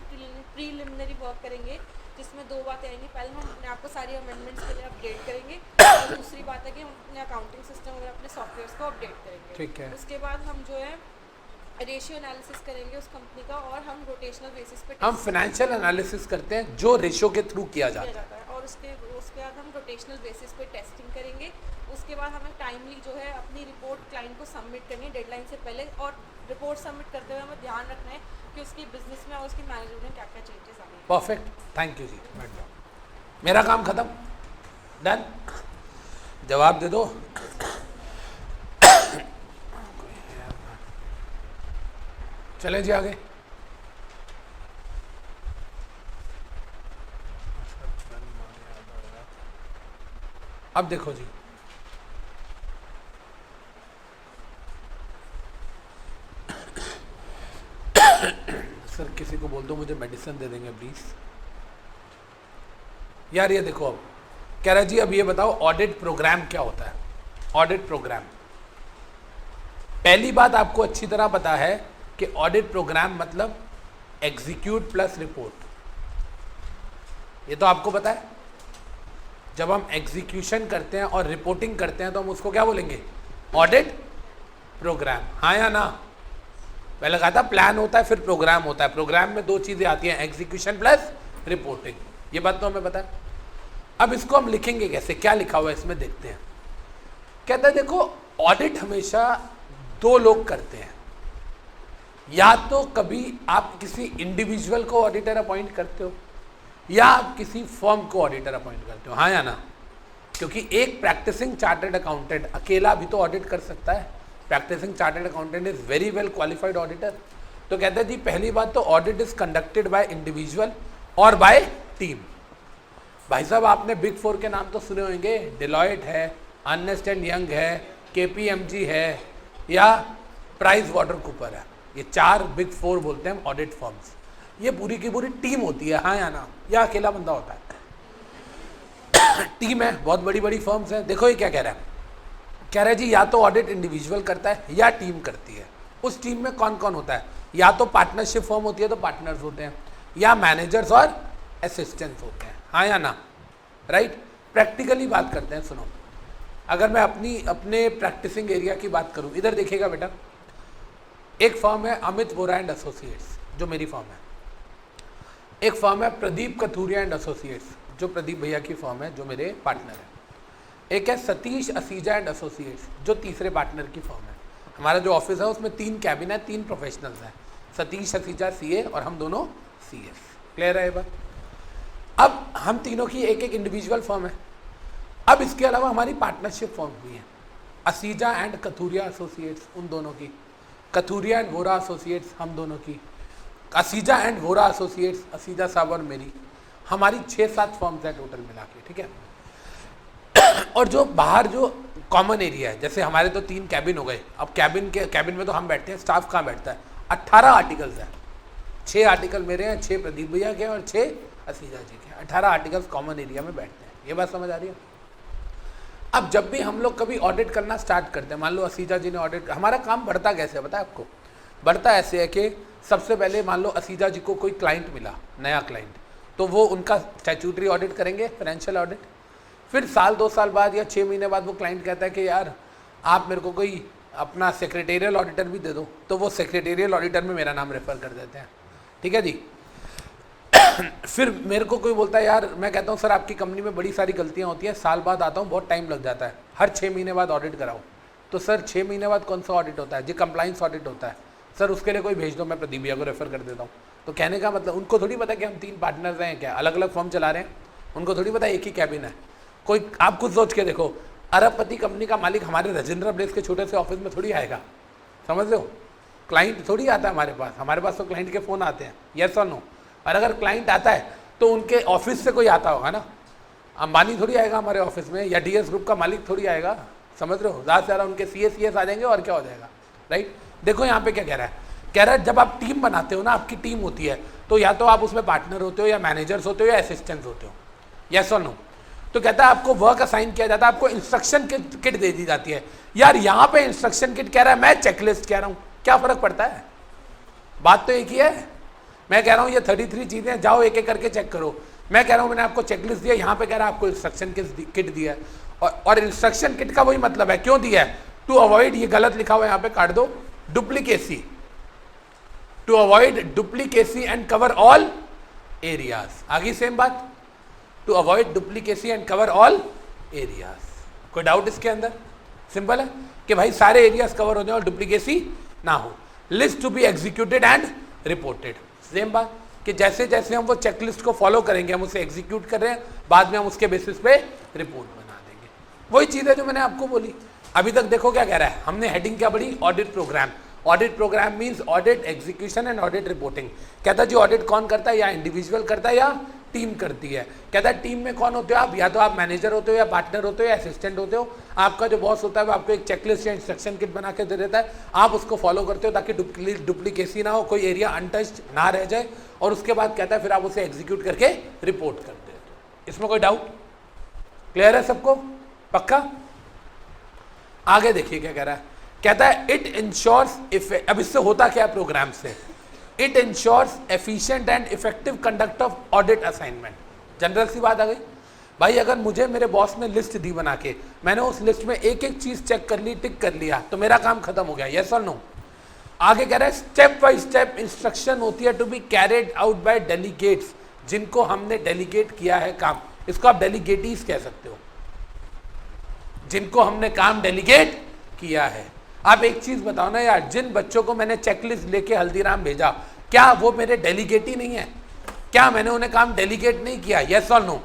प्रीलिमिनरी वर्क करेंगे जिसमें दो बातें आएंगी। पहले हम अपने आप को सारी अमेंडमेंट्स के लिए अपडेट करेंगे और दूसरी बात है कि हम अपने अकाउंटिंग सिस्टम और अपने सॉफ्टवेयर को अपडेट करेंगे। ठीक है। उसके बाद हम जो है रेशियो एनालिसिस करेंगे उस कंपनी का, और हम रोटेशनल बेसिस पे हम फाइनेंशियल एनालिसिस करते हैं जो रेशियो के थ्रू किया जाता है। और उसके बाद हम रोटेशनल बेसिस पे टेस्टिंग करेंगे। उसके बाद हमें टाइमली जो है अपनी रिपोर्ट क्लाइंट को सबमिट करनी है डेडलाइन से पहले, और रिपोर्ट सबमिट करते हुए हमें ध्यान रखना है कि उसकी बिजनेस में और उसकी मैनेजमेंट में क्या क्या चेंजेस आए हैं। परफेक्ट, थैंक यू जी, मेरा काम खत्म, डन। जवाब दे दो। चलें जी आगे। अब देखो जी, सर किसी को बोल दो मुझे मेडिसिन दे देंगे प्लीज। यार ये देखो, अब कह रहा जी अब ये बताओ ऑडिट प्रोग्राम क्या होता है। ऑडिट प्रोग्राम, पहली बात आपको अच्छी तरह पता है कि ऑडिट प्रोग्राम मतलब एग्जीक्यूट प्लस रिपोर्ट, ये तो आपको पता है। जब हम एग्जीक्यूशन करते हैं और रिपोर्टिंग करते हैं तो हम उसको क्या बोलेंगे? ऑडिट प्रोग्राम, हाँ या ना? पहले कहा था प्लान होता है फिर प्रोग्राम होता है, प्रोग्राम में दो चीजें आती हैं, एग्जीक्यूशन प्लस रिपोर्टिंग, ये बात तो हमें पता है। अब इसको हम लिखेंगे कैसे, क्या लिखा हुआ है इसमें देखते हैं। कहता है देखो ऑडिट हमेशा दो लोग करते हैं, या तो कभी आप किसी इंडिविजुअल को ऑडिटर अपॉइंट करते हो या आप किसी फर्म को ऑडिटर अपॉइंट करते हो, हाँ या ना? क्योंकि एक प्रैक्टिसिंग चार्टर्ड अकाउंटेंट अकेला भी तो ऑडिट कर सकता है। Practising chartered accountant is very well qualified auditor. तो कहते हैं जी पहली बात तो audit is conducted by individual और बाय टीम। भाई साहब आपने बिग 4 के नाम तो सुने होंगे, डिलॉयट है, अर्नेस्ट एंड यंग है, KPMG है या प्राइस वाटर कूपर है, ये 4 बिग 4 बोलते हैं हम ऑडिट फर्म्स। ये पूरी की पूरी टीम होती है, हाँ या ना? या अकेला बंदा होता है? टीम है, बहुत बड़ी बड़ी फर्म्स हैं। देखो ये क्या कह रहा है, कह रहे जी या तो ऑडिट इंडिविजुअल करता है या टीम करती है। उस टीम में कौन कौन होता है? या तो पार्टनरशिप फॉर्म होती है तो पार्टनर्स होते हैं, या मैनेजर्स और असिस्टेंट्स होते हैं, हाँ या ना? राइट। प्रैक्टिकली बात करते हैं, सुनो। अगर मैं अपने प्रैक्टिसिंग एरिया की बात करूं, इधर देखिएगा बेटा, एक फर्म है अमित वोरा एंड एसोसिएट्स जो मेरी फर्म है, एक फर्म है प्रदीप कथूरिया एंड एसोसिएट्स जो प्रदीप भैया की फर्म है जो मेरे पार्टनर है, एक है सतीश असीजा एंड एसोसिएट्स जो तीसरे पार्टनर की फर्म है। हमारा जो ऑफिस है उसमें 3 कैबिन है, 3 प्रोफेशनल्स हैं, सतीश असीजा सीए और हम दोनों सीएस। क्लियर है ये बात? अब हम तीनों की एक एक इंडिविजुअल फर्म है। अब इसके अलावा हमारी पार्टनरशिप फर्म भी है, असीजा एंड कथूरिया एसोसिएट्स उन दोनों की, कथूरिया एंड वोरा एसोसिएट्स हम दोनों की, असीजा एंड वोरा एसोसिएट्स असीजा साहब और मेरी, हमारी 6-7 फर्म्स है टोटल मिला के, ठीक है। और जो बाहर जो कॉमन एरिया है, जैसे हमारे तो 3 कैबिन हो गए, अब कैबिन में तो हम बैठते हैं, स्टाफ कहाँ बैठता है? 18 आर्टिकल्स हैं, 6 आर्टिकल मेरे हैं, 6 प्रदीप भैया के और 6 असीजा जी के, 18 आर्टिकल्स कॉमन एरिया में बैठते हैं। ये बात समझ आ रही है? अब जब भी हम लोग कभी ऑडिट करना स्टार्ट करते हैं, मान लो असीजा जी ने ऑडिट, हमारा काम बढ़ता कैसे है पता है आपको? बढ़ता ऐसे है कि सबसे पहले मान लो असीजा जी को कोई क्लाइंट मिला, नया क्लाइंट, तो वो उनका स्टैट्यूटरी ऑडिट करेंगे, फाइनेंशियल ऑडिट। फिर साल 2 साल बाद या 6 महीने बाद वो क्लाइंट कहता है कि यार आप मेरे को कोई अपना सेक्रेटेरियल ऑडिटर भी दे दो, तो वो सेक्रेटेरियल ऑडिटर में मेरा नाम रेफर कर देते हैं, ठीक है जी। फिर मेरे को कोई बोलता है यार, मैं कहता हूँ सर आपकी कंपनी में बड़ी सारी गलतियाँ होती हैं, साल बाद आता हूँ, बहुत टाइम लग जाता है, हर 6 महीने बाद ऑडिट कराओ। तो सर 6 महीने बाद कौन सा ऑडिट होता है जी? कंप्लाइंस ऑडिट होता है। सर उसके लिए कोई भेज दो, मैं प्रदीप भैया को रेफर कर देता हूँ। तो कहने का मतलब उनको थोड़ी पता कि हम 3 पार्टनर्स हैं, क्या अलग अलग फर्म चला रहे हैं, उनको थोड़ी पता एक ही कैबिन है। कोई आप खुद सोच के देखो, अरबपति कंपनी का मालिक हमारे राजेंद्र प्लेस के छोटे से ऑफिस में थोड़ी आएगा, समझ रहे हो? क्लाइंट थोड़ी आता है हमारे पास तो क्लाइंट के फ़ोन आते हैं, यस और नो। और अगर क्लाइंट आता है तो उनके ऑफिस से कोई आता होगा ना, अंबानी थोड़ी आएगा हमारे ऑफिस में, या डीएस ग्रुप का मालिक थोड़ी आएगा, समझ रहे हो? ज़्यादा से ज़्यादा उनके सीएस आ जाएंगे और क्या हो जाएगा, राइट। देखो यहाँ पे क्या कह रहा है, कह रहा है जब आप टीम बनाते हो ना, आपकी टीम होती है, तो या तो आप उसमें पार्टनर होते हो, या मैनेजर्स होते हो, या असिस्टेंट्स होते हो, यस और नो। तो कहता है आपको वर्क असाइन किया जाता है, आपको इंस्ट्रक्शन किट दे दी जाती है। यार यहाँ पे इंस्ट्रक्शन किट कह रहा है, मैं चेकलिस्ट कह रहा हूँ, क्या फ़र्क पड़ता है? बात तो एक ही है। मैं कह रहा हूँ ये 33 चीज़ें जाओ एक एक करके चेक करो, मैं कह रहा हूँ मैंने आपको चेकलिस्ट दिया, यहाँ पे कह रहा है आपको इंस्ट्रक्शन किट दिया है। और इंस्ट्रक्शन किट का वही मतलब है, क्यों दिया है? टू अवॉइड, ये गलत लिखा हुआ है यहाँ पे, काट दो, duplicacy, to avoid duplicacy and cover all areas. आगे सेम बात, to avoid duplicacy and cover all areas. कोई डाउट इसके अंदर? सिंपल है कि भाई सारे एरियाज कवर हो जाए और डुप्लीकेसी ना हो। List to be executed and reported, same बात कि जैसे जैसे हम वो चेकलिस्ट को फॉलो करेंगे, हम उसे एग्जीक्यूट कर रहे हैं, बाद में हम उसके बेसिस पे रिपोर्ट बना देंगे। वही चीज़ है जो मैंने आपको बोली। अभी तक देखो क्या कह रहा है, हमने हेडिंग क्या पढ़ी? Audit programme. Audit programme means audit execution and audit reporting. कहता है जी ऑडिट कौन करता है? या इंडिविजुअल करता है या टीम करती है। कहता है टीम में कौन होते हो आप? या तो आप मैनेजर होते हो, या पार्टनर होते हो, या असिस्टेंट होते हो। आपका जो बॉस होता है वो आपको एक चेकलिस्ट या इंस्ट्रक्शन किट बना के दे देता है, आप उसको फॉलो करते हो ताकि डुप्लीकेसी ना हो, कोई एरिया अनटच्ड ना रह जाए, और उसके बाद कहता है फिर आप उसे एग्जीक्यूट करके रिपोर्ट कर देते हो। इसमें कोई डाउट? क्लियर है सबको? पक्का? आगे देखिए क्या कह रहा है, कहता है इट इंश्योर्स, अब इससे होता क्या प्रोग्राम से, it ensures efficient and effective conduct of audit assignment. General सी बात आ गई भाई, अगर मुझे मेरे बॉस ने लिस्ट दी बना के, मैंने उस लिस्ट में एक एक चीज चेक कर ली, टिक कर लिया, तो मेरा काम खत्म हो गया, यस और नो। आगे कह रहा है स्टेप बाय स्टेप इंस्ट्रक्शन होती है to be carried out by delegates, जिनको हमने डेलीगेट किया है काम, इसको आप डेलीगेटीज कह सकते हो, जिनको हमने काम डेलीगेट किया है। आप एक चीज बताओ ना यार, जिन बच्चों को मैंने चेकलिस्ट लेके हल्दीराम भेजा, क्या वो मेरे डेलीगेट ही नहीं है? क्या मैंने उन्हें काम डेलीगेट नहीं किया? यस और नो।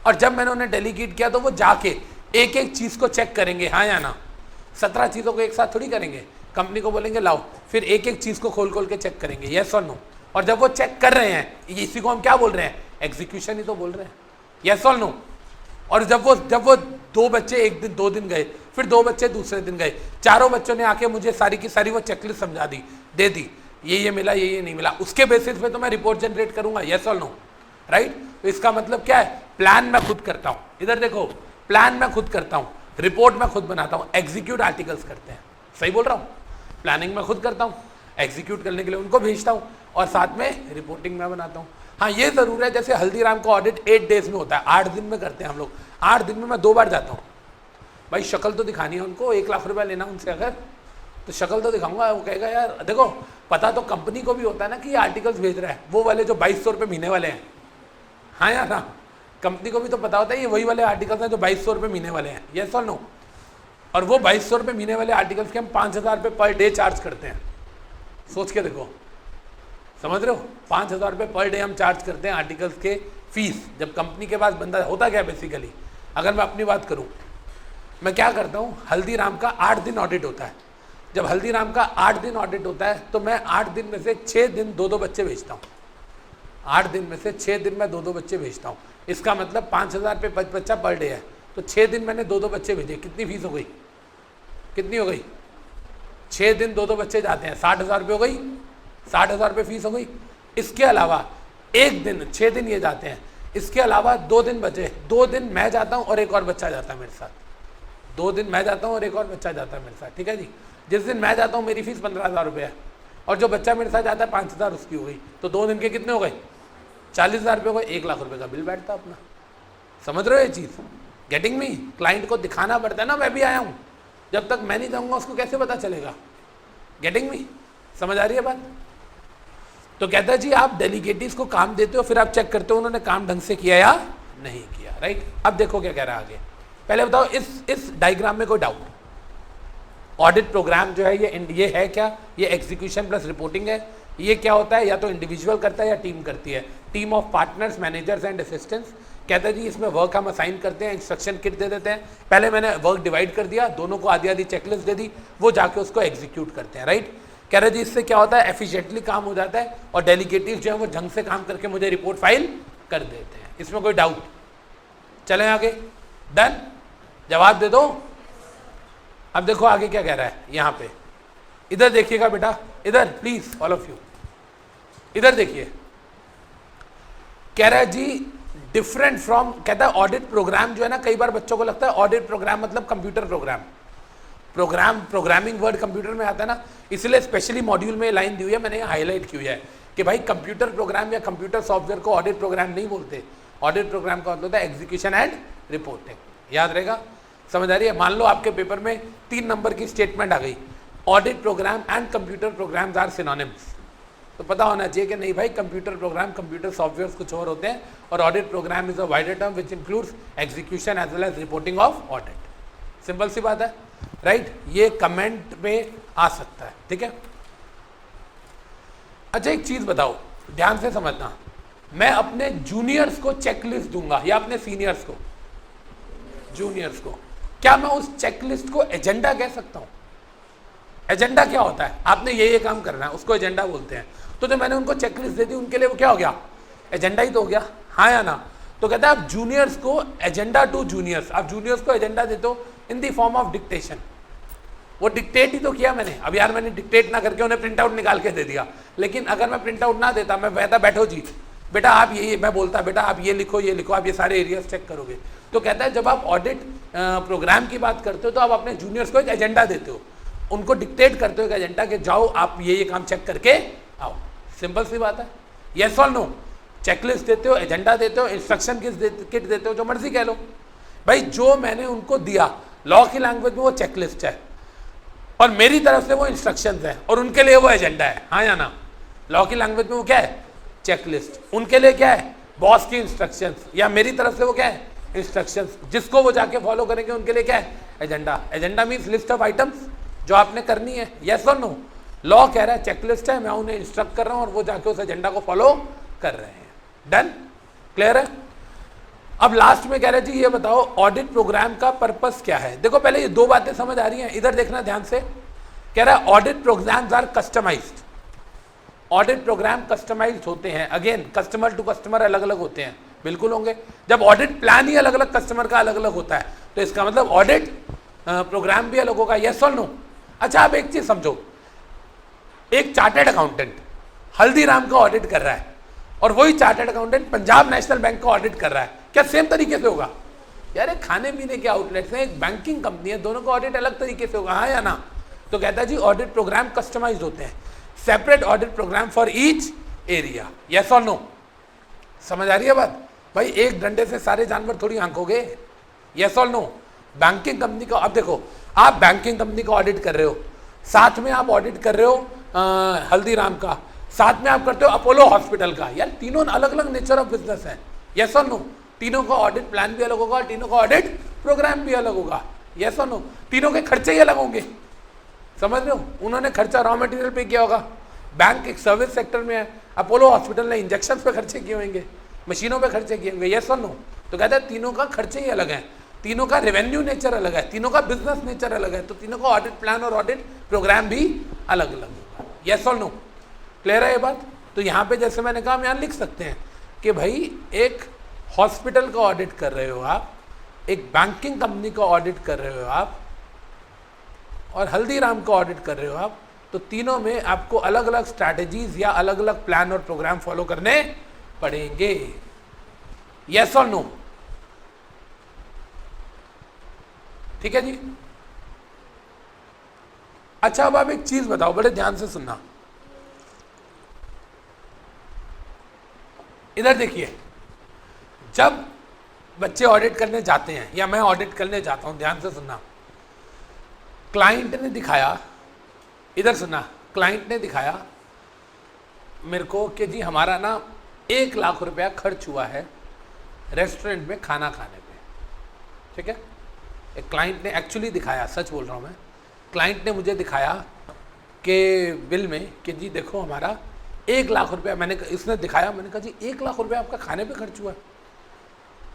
और जब मैंने उन्हें डेलीगेट किया तो वो जाके एक एक चीज को चेक करेंगे, हाँ या ना। 17 चीजों को एक साथ थोड़ी करेंगे, कंपनी को बोलेंगे लाओ, फिर एक एक चीज को खोल खोल के चेक करेंगे, यस और नो। और जब वो चेक कर रहे हैं, इसी को हम क्या बोल रहे हैं? एग्जीक्यूशन ही तो बोल रहे हैं, यस और नो। और जब वो 2 बच्चे एक दिन 2 दिन गए, फिर 2 बच्चे दूसरे दिन गए, चारों बच्चों ने आके मुझे सारी की सारी वो चेकलिस्ट समझा दी, दे दी, ये मिला, ये नहीं मिला, उसके बेसिस पे तो मैं रिपोर्ट जनरेट करूंगा, यस और नो, राइट। तो इसका मतलब क्या है? प्लान मैं खुद करता हूं। इधर देखो, प्लान मैं खुद करता हूं, रिपोर्ट मैं खुद बनाता हूँ, एग्जीक्यूट आर्टिकल्स करते हैं, सही बोल रहा हूँ, प्लानिंग मैं खुद करता हूँ, एग्जीक्यूट करने के लिए उनको भेजता हूँ और साथ में रिपोर्टिंग मैं बनाता हूँ। हाँ ये ज़रूर है, जैसे हल्दीराम का ऑडिट 8 डेज में होता है, 8 दिन में करते हैं हम लोग, 8 दिन में मैं 2 बार जाता हूँ। भाई शक्ल तो दिखानी है उनको, 1 लाख रुपया लेना उनसे अगर, तो शक्ल तो दिखाऊंगा, वो कहेगा यार देखो पता तो कंपनी को भी होता है ना कि ये आर्टिकल्स भेज रहा है, वो वाले जो 2200 रुपये महीने वाले हैं, हाँ या ना, कंपनी को भी तो पता होता है ये वही वाले आर्टिकल्स हैं जो 2200 रुपये महीने वाले हैं, यस और नो। और वो 2200 रुपये महीने वाले आर्टिकल्स के हम 5000 रुपये पर डे चार्ज करते हैं, सोच के देखो, समझ रहे हो, 5000 रुपये पर डे हम चार्ज करते हैं आर्टिकल्स के फीस। जब कंपनी के पास बंदा होता क्या बेसिकली, अगर मैं अपनी बात करूँ, मैं क्या करता हूँ, हल्दीराम का 8 दिन ऑडिट होता है, जब हल्दीराम का 8 दिन ऑडिट होता है तो मैं 8 दिन में से 6 दिन 2-2 बच्चे भेजता हूँ, 8 दिन में से 6 दिन में 2-2 बच्चे भेजता हूँ। इसका मतलब 5000 रुपये बच्चा पर डे है, तो 6 दिन मैंने 2-2 बच्चे भेजे, कितनी फीस हो गई, कितनी हो गई, 6 दिन 2-2 बच्चे जाते हैं, 60,000 रुपये हो गई, 60,000 रुपये फीस हो गई। इसके अलावा 1 दिन 6 दिन ये जाते हैं, इसके अलावा 2 दिन बचे, 2 दिन मैं जाता हूँ और एक और बच्चा जाता है मेरे साथ, 2 दिन मैं जाता हूँ और एक और बच्चा जाता है मेरे साथ, ठीक है जी। जिस दिन मैं जाता हूँ मेरी फीस 15,000 रुपये है और जो बच्चा मेरे साथ जाता है 5,000 उसकी हो गई, तो 2 दिन के कितने हो गए, 40,000 रुपये हो गए, 1 लाख रुपये का बिल बैठता अपना। समझ रहे हो ये चीज़, गेटिंग मी, क्लाइंट को दिखाना पड़ता है ना मैं भी आया हूँ, जब तक मैं नहीं जाऊँगा उसको कैसे पता चलेगा, गेटिंग मी, समझ आ रही है बात। तो कहता है जी आप डेलीगेटिव्स को काम देते हो, फिर आप चेक करते हो उन्होंने काम ढंग से किया या नहीं किया, राइट। अब देखो क्या कह रहा है आगे, पहले बताओ इस डायग्राम में कोई डाउट, ऑडिट प्रोग्राम जो है ये है क्या, ये एग्जीक्यूशन प्लस रिपोर्टिंग है, ये क्या होता है, या तो इंडिविजुअल करता है या टीम करती है, team of partners managers and assistants. कहता है जी इसमें वर्क हम असाइन करते हैं, इंस्ट्रक्शन किट दे देते हैं, पहले मैंने वर्क डिवाइड कर दिया, दोनों को आधी आधी चेकलिस्ट दे दी, वो जाके उसको एग्जीक्यूट करते हैं, राइट। कह रहे जी इससे क्या होता है, एफिशिएंटली काम हो जाता है और डेलीगेटिव जो है वो ढंग से काम करके मुझे रिपोर्ट फाइल कर देते हैं, इसमें कोई डाउट, चलें आगे, डन, जवाब दे दो। अब देखो आगे क्या कह रहा है, यहाँ पे इधर देखिएगा बेटा, इधर प्लीज ऑल ऑफ यू इधर देखिए, कह रहा है जी डिफरेंट फ्रॉम, कहता है ऑडिट प्रोग्राम जो है ना, कई बार बच्चों को लगता है ऑडिट प्रोग्राम मतलब computer program, programming word computer में आता है ना, इसलिए स्पेशली मॉड्यूल में लाइन दी हुई है, मैंने यहाँ हाईलाइट की हुई है कि भाई कंप्यूटर प्रोग्राम या कंप्यूटर सॉफ्टवेयर को ऑडिट प्रोग्राम नहीं बोलते, ऑडिट प्रोग्राम का मतलब होता है एग्जीक्यूशन एंड रिपोर्टिंग, याद रहेगा, समझ आ रही है। मान लो आपके पेपर में 3 नंबर की स्टेटमेंट आ गई, audit programme and computer programs are synonyms, तो पता होना चाहिए कि नहीं भाई कंप्यूटर प्रोग्राम कंप्यूटर सॉफ्टवेयर कुछ और होते हैं और audit programme is a wider term which includes execution as well as reporting of audit, simple सी बात है, राइट। ये कमेंट में आ सकता है, ठीक है। अच्छा एक चीज बताओ, ध्यान से समझना, मैं अपने जूनियर्स को चेकलिस्ट दूंगा या अपने सीनियर्स को, जूनियर्स को, क्या मैं उस चेकलिस्ट को एजेंडा कह सकता हूं? एजेंडा क्या होता है, आपने ये काम करना है, उसको एजेंडा बोलते हैं। तो जो मैंने उनको चेकलिस्ट दे दी उनके लिए वो क्या हो गया, एजेंडा ही तो हो गया, हाँ या ना। तो कहता है आप जूनियर्स को एजेंडा टू जूनियर्स, आप जूनियर्स को एजेंडा देते हो in the form of dictation, वो डिक्टेट ही तो किया मैंने। अब यार मैंने डिक्टेट ना करके उन्हें प्रिंट आउट निकाल के दे दिया, लेकिन अगर मैं प्रिंट आउट ना देता, मैं कहता बैठो जी बेटा आप ये, मैं बोलता बेटा आप ये लिखो ये लिखो, आप ये सारे एरियाज चेक करोगे। तो कहता है जब आप ऑडिट प्रोग्राम की बात करते हो तो आप अपने जूनियर्स को एक एजेंडा देते हो, उनको डिक्टेट करते हो एक एजेंडा के जाओ आप ये काम चेक करके आओ, सिंपल सी बात है, यस और नो। चेकलिस्ट देते हो, एजेंडा देते हो, इंस्ट्रक्शन किट देते हो, जो मर्जी कह लो भाई, जो मैंने उनको दिया लॉ की लैंग्वेज में वो चेकलिस्ट है और मेरी तरफ से वो इंस्ट्रक्शंस है और उनके लिए वो एजेंडा है, हाँ या ना। लॉ की लैंग्वेज में वो क्या है, चेकलिस्ट, उनके लिए क्या है, बॉस की इंस्ट्रक्शंस, या मेरी तरफ से वो क्या है, इंस्ट्रक्शंस, जिसको वो जाके फॉलो करेंगे उनके लिए क्या है, agenda. Agenda means list of items जो आपने करनी है, यस और नो। लॉ कह रहा है चेकलिस्ट है, मैं उन्हें इंस्ट्रक्ट कर रहा हूं और वो जाके उस एजेंडा को फॉलो कर रहे हैं, डन, क्लियर है। अब लास्ट में कह रहे जी ये बताओ ऑडिट प्रोग्राम का पर्पस क्या है। देखो पहले ये 2 बातें समझ आ रही हैं, इधर देखना ध्यान से। कह रहा है audit programmes are customised, audit programme customised होते हैं, अगेन कस्टमर टू कस्टमर अलग अलग होते हैं, बिल्कुल होंगे। जब ऑडिट प्लान ही अलग अलग कस्टमर का अलग अलग होता है तो इसका मतलब ऑडिट प्रोग्राम भी अलग होगा, यस और नो। अच्छा आप एक चीज समझो, एक चार्टर्ड अकाउंटेंट हल्दीराम का ऑडिट कर रहा है और वही chartered accountant Punjab national bank का ऑडिट कर रहा है, क्या सेम तरीके से होगा? यार एक खाने पीने के आउटलेट्स हैं, एक बैंकिंग कंपनी है, दोनों का ऑडिट अलग तरीके से होगा, हाँ या ना? तो कहता है जी ऑडिट प्रोग्राम कस्टमाइज होते हैं, separate audit programme for each area, yes और नो? समझ आ रही है बात? भाई एक डंडे से सारे जानवर थोड़ी आंकोगे, यस और नो? बैंकिंग कंपनी का, अब देखो आप बैंकिंग कंपनी का ऑडिट कर रहे हो, साथ में आप ऑडिट कर रहे हो हल्दीराम का, साथ में आप करते हो अपोलो हॉस्पिटल का, यार तीनों अलग अलग नेचर ऑफ बिजनेस है, यस और नो? तीनों का ऑडिट प्लान भी अलग होगा, तीनों का ऑडिट प्रोग्राम भी अलग होगा, यस और नो? तीनों के खर्चे ही अलग होंगे, समझ रहे हो? उन्होंने खर्चा रॉ मटेरियल पे किया होगा, बैंक एक सर्विस सेक्टर में है, अपोलो हॉस्पिटल ने इंजेक्शन पे खर्चे किए होंगे, मशीनों पे खर्चे किए होंगे, यस और नो? तो कहते हैं तीनों का खर्चे ही अलग है, तीनों का रेवेन्यू नेचर अलग है, तीनों का बिजनेस नेचर अलग है, तो तीनों का ऑडिट प्लान और ऑडिट प्रोग्राम भी अलग अलग होगा, यस और नो? क्लियर है ये बात? तो यहाँ पे जैसे मैंने कहा हम यहाँ लिख सकते हैं कि भाई एक हॉस्पिटल का ऑडिट कर रहे हो आप, एक बैंकिंग कंपनी का ऑडिट कर रहे हो आप, और हल्दीराम का ऑडिट कर रहे हो आप, तो तीनों में आपको अलग अलग स्ट्रैटेजीज या अलग अलग प्लान और प्रोग्राम फॉलो करने पड़ेंगे, यस और नो? ठीक है जी? अच्छा अब आप एक चीज बताओ, बड़े ध्यान से सुनना, इधर देखिए, जब बच्चे ऑडिट करने जाते हैं या मैं ऑडिट करने जाता हूं, ध्यान से सुनना, क्लाइंट ने दिखाया, इधर सुनना, क्लाइंट ने दिखाया मेरे को कि जी हमारा ना 1 लाख रुपया खर्च हुआ है रेस्टोरेंट में खाना खाने पे, ठीक है? एक क्लाइंट ने एक्चुअली दिखाया, सच बोल रहा हूँ मैं, क्लाइंट ने मुझे दिखाया कि बिल में कि जी देखो हमारा 1 लाख रुपया, मैंने इसने दिखाया, मैंने कहा जी 1 लाख रुपया आपका खाने पे खर्च हुआ है?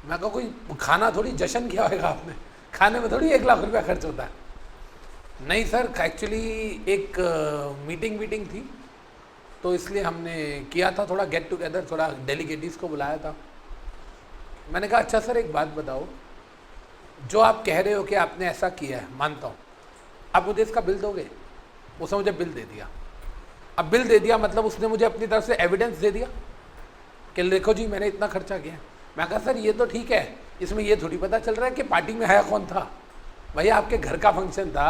मैं कहा कोई खाना थोड़ी जश्न किया होगा आपने, खाने में थोड़ी 1 लाख रुपया खर्च होता है। नहीं सर, एक्चुअली एक मीटिंग थी, तो इसलिए हमने किया था, थोड़ा गेट टुगेदर, थोड़ा डेलीगेट्स को बुलाया था। मैंने कहा अच्छा सर एक बात बताओ, जो आप कह रहे हो कि आपने ऐसा किया है, मानता हूँ, आप मुझे इसका बिल दोगे? उसने मुझे बिल दे दिया। अब बिल दे दिया मतलब उसने मुझे अपनी तरफ से एविडेंस दे दिया कि देखो जी मैंने इतना खर्चा किया। मैं कहा सर ये तो ठीक है, इसमें ये थोड़ी पता चल रहा है कि पार्टी में है कौन था, भैया आपके घर का फंक्शन था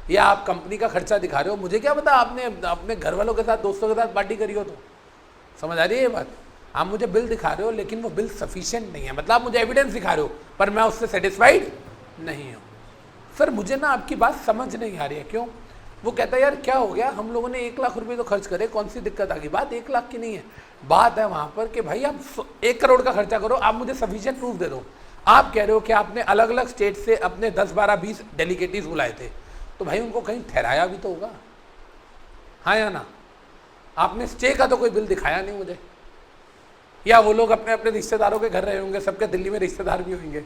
या आप कंपनी का खर्चा दिखा रहे हो, मुझे क्या पता आपने अपने घर वालों के साथ, दोस्तों के साथ पार्टी करी हो। तो समझ आ रही है ये बात? आप मुझे बिल दिखा रहे हो लेकिन वो बिल सफिशिएंट नहीं है, मतलब आप मुझे एविडेंस दिखा रहे हो पर मैं उससे सेटिस्फाइड नहीं हूँ। सर मुझे ना आपकी बात समझ नहीं आ रही है। क्यों? वो कहता है यार क्या हो गया, हम लोगों ने 1 लाख रुपए तो खर्च करे, कौन सी दिक्कत आ गई? बात 1 लाख की नहीं है, बात है वहाँ पर कि भाई आप 1 करोड़ का खर्चा करो, आप मुझे सफिशिएंट प्रूफ दे दो। आप कह रहे हो कि आपने अलग अलग स्टेट से अपने 10, 12, 20 डेलीगेट्स बुलाए थे, तो भाई उनको कहीं ठहराया भी तो होगा, हाँ या ना? आपने स्टे का तो कोई बिल दिखाया नहीं मुझे, या वो लोग अपने अपने रिश्तेदारों के घर रहे होंगे, सबके दिल्ली में रिश्तेदार भी होंगे,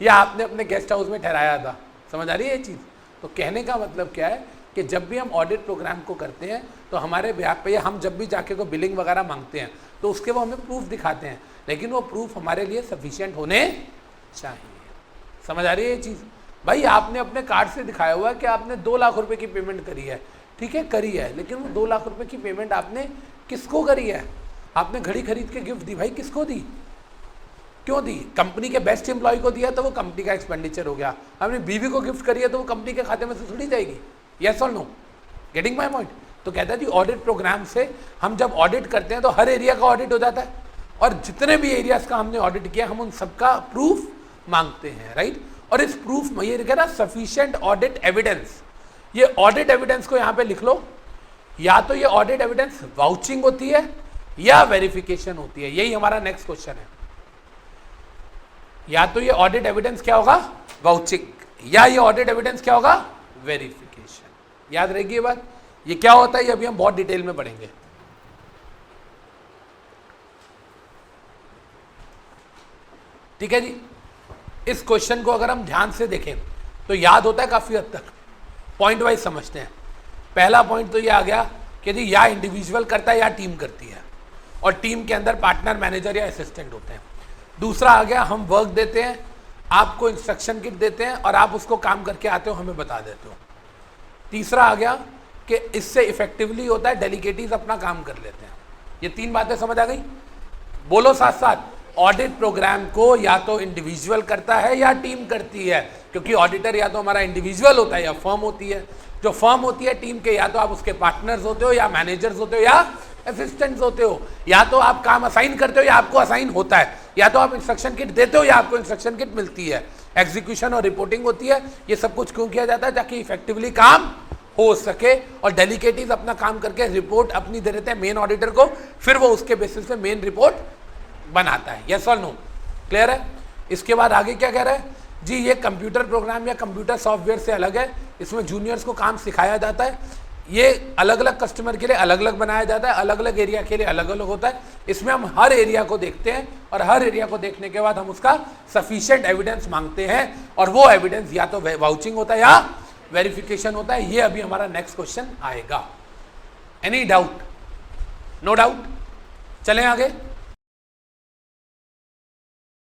या आपने अपने गेस्ट हाउस में ठहराया था। समझ आ रही है ये चीज़? तो कहने का मतलब क्या है कि जब भी हम ऑडिट प्रोग्राम को करते हैं तो हमारे ब्याह पे, या हम जब भी जाके कोई बिलिंग वगैरह मांगते हैं तो उसके वो हमें प्रूफ दिखाते हैं, लेकिन वो प्रूफ हमारे लिए सफिशिएंट होने चाहिए। समझ आ रही है ये चीज़? भाई आपने अपने कार्ड से दिखाया हुआ है कि आपने 2 लाख रुपए की पेमेंट करी है, ठीक है करी है, लेकिन वो 2 लाख रुपए की पेमेंट आपने किसको करी है? आपने घड़ी खरीद के गिफ्ट दी, भाई किसको दी, क्यों दी? कंपनी के बेस्ट एम्प्लॉय को दिया तो वो कंपनी का एक्सपेंडिचर हो गया, आपने बीवी को गिफ्ट करी है तो वो कंपनी के खाते में से थोड़ी जाएगी। यस और नो? Getting my point? तो कहता है जी ऑडिट प्रोग्राम से हम जब ऑडिट करते हैं तो हर एरिया का ऑडिट हो जाता है, और जितने भी एरियाज का हमने ऑडिट किया हम उन सबका प्रूफ मांगते हैं, राइट? और इस प्रूफ में ये कह रहा सफिशिएंट ऑडिट एविडेंस, ये ऑडिट एविडेंस को यहाँ पे लिख लो, या तो ये ऑडिट एविडेंस वाउचिंग होती है या वेरिफिकेशन होती है। यही हमारा नेक्स्ट क्वेश्चन है, या तो ये ऑडिट एविडेंस क्या होगा, वाउचिंग, या ये ऑडिट एविडेंस क्या होगा, वेरिफिकेशन। याद रहेगी ये बात? ये क्या होता है ये अभी हम बहुत डिटेल में पढ़ेंगे। ठीक है जी? इस क्वेश्चन को अगर हम ध्यान से देखें तो याद होता है काफी हद तक, पॉइंट वाइज समझते हैं। पहला पॉइंट तो ये आ गया कि जी या इंडिविजुअल करता है या टीम करती है, और टीम के अंदर पार्टनर, मैनेजर या असिस्टेंट होते हैं। दूसरा आ गया हम वर्क देते हैं, आपको इंस्ट्रक्शन किट देते हैं और आप उसको काम करके आते हो, हमें बता देते हो। तीसरा आ गया कि इससे इफेक्टिवली होता है डेलीगेट्स अपना काम कर लेते हैं। ये 3 बातें समझ आ गई? बोलो साथ साथ, ऑडिट प्रोग्राम को या तो इंडिविजुअल करता है या टीम करती है, क्योंकि ऑडिटर या तो हमारा इंडिविजुअल होता है या फर्म होती है। जो फर्म होती है टीम के, या तो आप उसके पार्टनर्स होते हो या मैनेजर्स होते हो या असिस्टेंट्स होते हो, या तो आप काम असाइन करते हो या आपको असाइन होता है, या तो आप इंस्ट्रक्शन किट देते हो या आपको इंस्ट्रक्शन किट मिलती है। एग्जीक्यूशन और रिपोर्टिंग होती है। ये सब कुछ क्यों किया जाता है? ताकि इफेक्टिवली काम हो सके, और डेलीगेटिव अपना काम करके रिपोर्ट अपनी दे देते हैं मेन ऑडिटर को, फिर वो उसके बेसिस पे मेन रिपोर्ट बनाता है। यस और नो? क्लियर है? इसके बाद आगे क्या कह रहा है जी? ये कंप्यूटर प्रोग्राम या कंप्यूटर सॉफ्टवेयर से अलग है, इसमें जूनियर्स को काम सिखाया जाता है। ये अलग अलग कस्टमर के लिए अलग अलग बनाया जाता है, अलग अलग एरिया के लिए अलग अलग होता है। इसमें हम हर एरिया को देखते हैं और हर एरिया को देखने के बाद हम उसका सफिशिएंट एविडेंस मांगते हैं, और वो एविडेंस या तो वाउचिंग होता है या वेरिफिकेशन होता है। ये अभी हमारा नेक्स्ट क्वेश्चन आएगा। Any doubt? No doubt? चलें आगे।